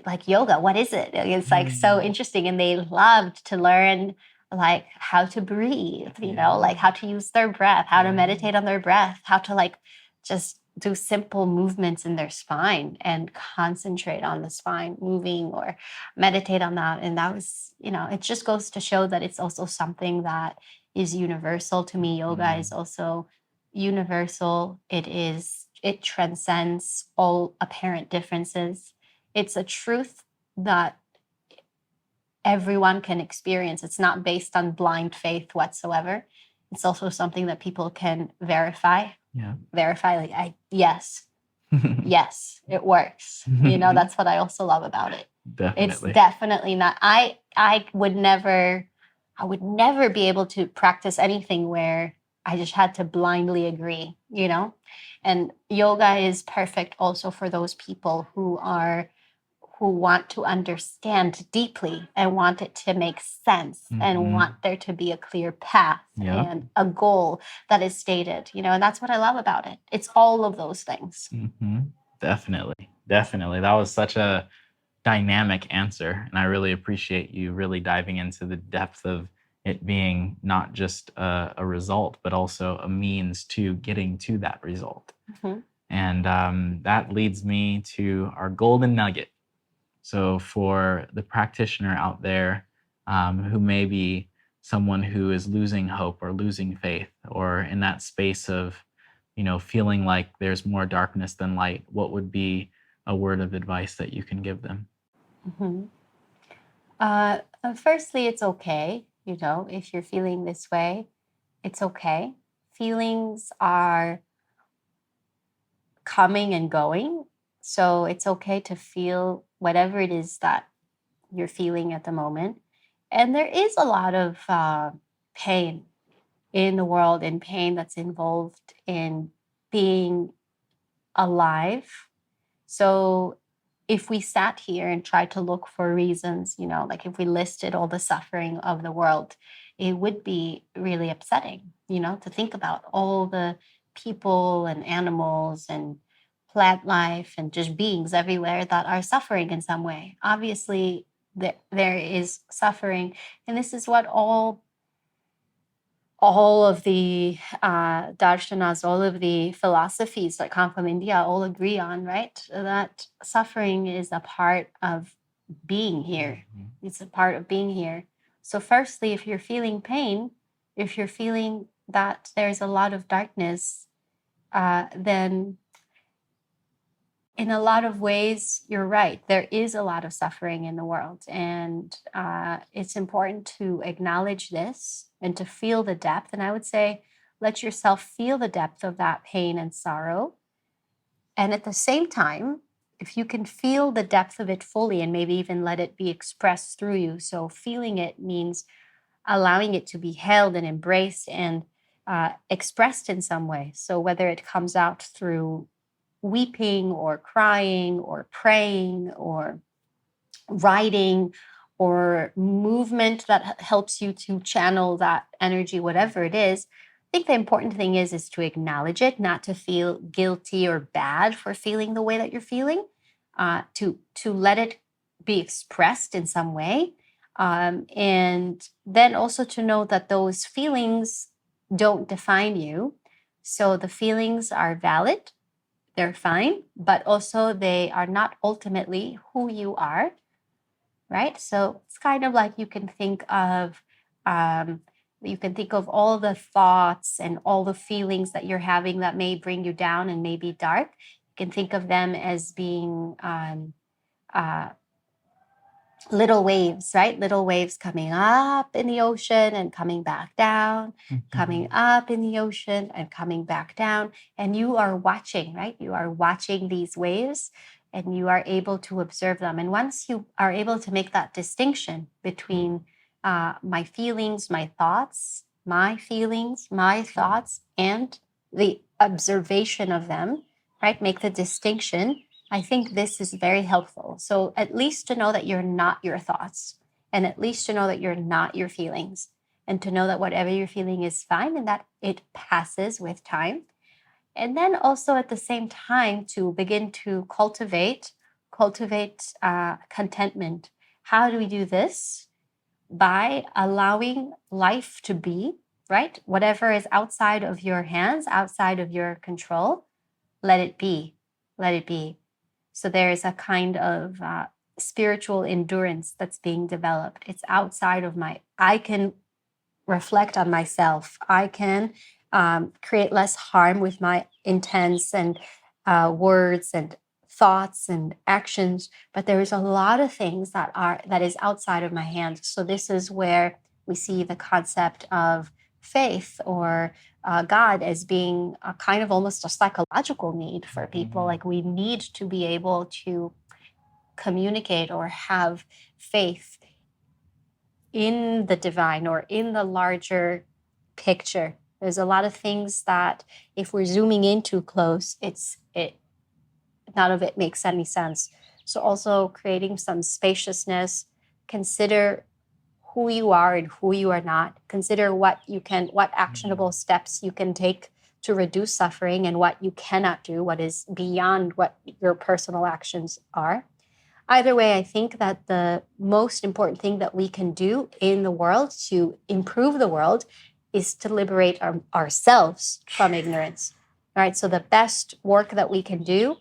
like yoga? What is it? It's like so interesting, and they loved to learn like how to breathe, you know, like how to use their breath, how to meditate on their breath, how to like just do simple movements in their spine and concentrate on the spine moving or meditate on that. And that was, you know, it just goes to show that it's also something that is universal. To me, yoga is also universal. It transcends all apparent differences. It's a truth that everyone can experience. It's not based on blind faith whatsoever. It's also something that people can verify. Like, yes, yes, it works. You know, that's what I also love about it. Definitely. It's definitely not. I would never be able to practice anything where I just had to blindly agree, you know? And yoga is perfect also for those people who want to understand deeply and want it to make sense, and want there to be a clear path and a goal that is stated, you know, and that's what I love about it. It's all of those things. Definitely. That was such a dynamic answer, and I really appreciate you really diving into the depth of it being not just a result, but also a means to getting to that result. And that leads me to our golden nugget. So for the practitioner out there who may be someone who is losing hope or losing faith, or in that space of, you know, feeling like there's more darkness than light, what would be a word of advice that you can give them? Firstly, it's okay. You know, if you're feeling this way, it's okay. Feelings are coming and going. So it's okay to feel whatever it is that you're feeling at the moment. And there is a lot of pain in the world, and pain that's involved in being alive. So if we sat here and tried to look for reasons, you know, like if we listed all the suffering of the world, it would be really upsetting, you know, to think about all the people and animals and plant life and just beings everywhere that are suffering in some way. Obviously, there is suffering. And this is what all of the darshanas, all of the philosophies that come from India all agree on, right? That suffering is a part of being here. It's a part of being here. So firstly, if you're feeling pain, if you're feeling that there's a lot of darkness, then in a lot of ways, you're right. There is a lot of suffering in the world. And it's important to acknowledge this and to feel the depth. And I would say, let yourself feel the depth of that pain and sorrow. And at the same time, if you can feel the depth of it fully and maybe even let it be expressed through you. So feeling it means allowing it to be held and embraced and expressed in some way. So whether it comes out through weeping or crying or praying or writing or movement that helps you to channel that energy, whatever it is, I think the important thing is to acknowledge it, not to feel guilty or bad for feeling the way that you're feeling, to let it be expressed in some way. And then also to know that those feelings don't define you. So the feelings are valid, they're fine, but also they are not ultimately who you are, right? So it's kind of like you can think of all the thoughts and all the feelings that you're having that may bring you down and may be dark. You can think of them as being little waves, right? Little waves coming up in the ocean and coming back down, coming up in the ocean and coming back down. And you are watching, right? You are watching these waves and you are able to observe them. And once you are able to make that distinction between my feelings, my thoughts, and the observation of them, right? Make the distinction. I think this is very helpful. So at least to know that you're not your thoughts, and at least to know that you're not your feelings, and to know that whatever you're feeling is fine and that it passes with time. And then also at the same time to begin to cultivate contentment. How do we do this? By allowing life to be, right? Whatever is outside of your hands, outside of your control, let it be. Let it be. So there is a kind of spiritual endurance that's being developed. It's outside of I can reflect on myself. I can create less harm with my intents and words and thoughts and actions. But there is a lot of things that is outside of my hands. So this is where we see the concept of faith or God as being a kind of almost a psychological need for people. Like we need to be able to communicate or have faith in the divine or in the larger picture. There's a lot of things that if we're zooming in too close, none of it makes any sense. So also creating some spaciousness, consider who you are and who you are not. Consider what actionable steps you can take to reduce suffering and what you cannot do, what is beyond what your personal actions are. Either way, I think that the most important thing that we can do in the world to improve the world is to liberate ourselves from ignorance. All right, so the best work that we can do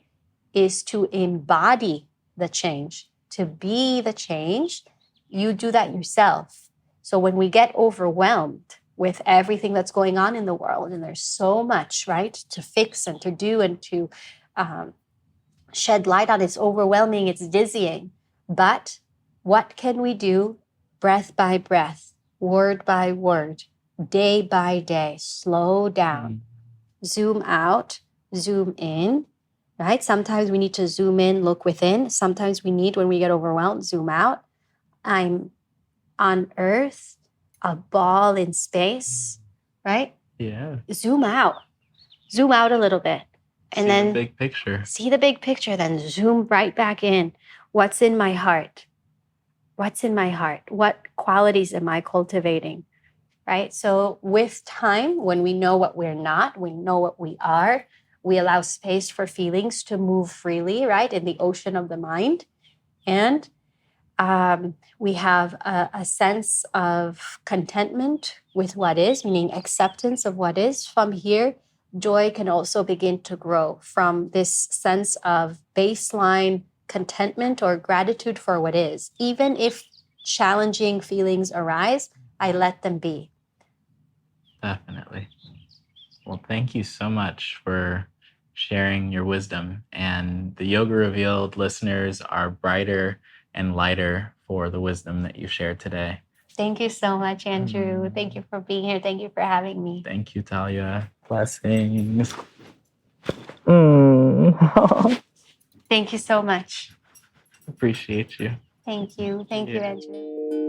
is to embody the change, to be the change. You do that yourself. So when we get overwhelmed with everything that's going on in the world, and there's so much, right, to fix and to do and to shed light on, it's overwhelming, it's dizzying. But what can we do breath by breath, word by word, day by day? Slow down, zoom out, zoom in, right? Sometimes we need to zoom in, look within. Sometimes we need, when we get overwhelmed, zoom out. I'm on earth, a ball in space, right? Yeah. Zoom out a little bit. And see then the big picture. See the big picture, then zoom right back in. What's in my heart? What's in my heart? What qualities am I cultivating? Right? So with time, when we know what we're not, we know what we are, we allow space for feelings to move freely, right? In the ocean of the mind. And we have a sense of contentment with what is, meaning acceptance of what is. From here, joy can also begin to grow from this sense of baseline contentment or gratitude for what is. Even if challenging feelings arise, I let them be. Definitely. Well, thank you so much for sharing your wisdom. And the Yoga Revealed listeners are brighter and lighter for the wisdom that you shared today. Thank you so much, Andrew. Thank you for being here. Thank you for having me. Thank you, Talia. Blessings. Thank you so much. Appreciate you. Thank you. Thank you, Andrew.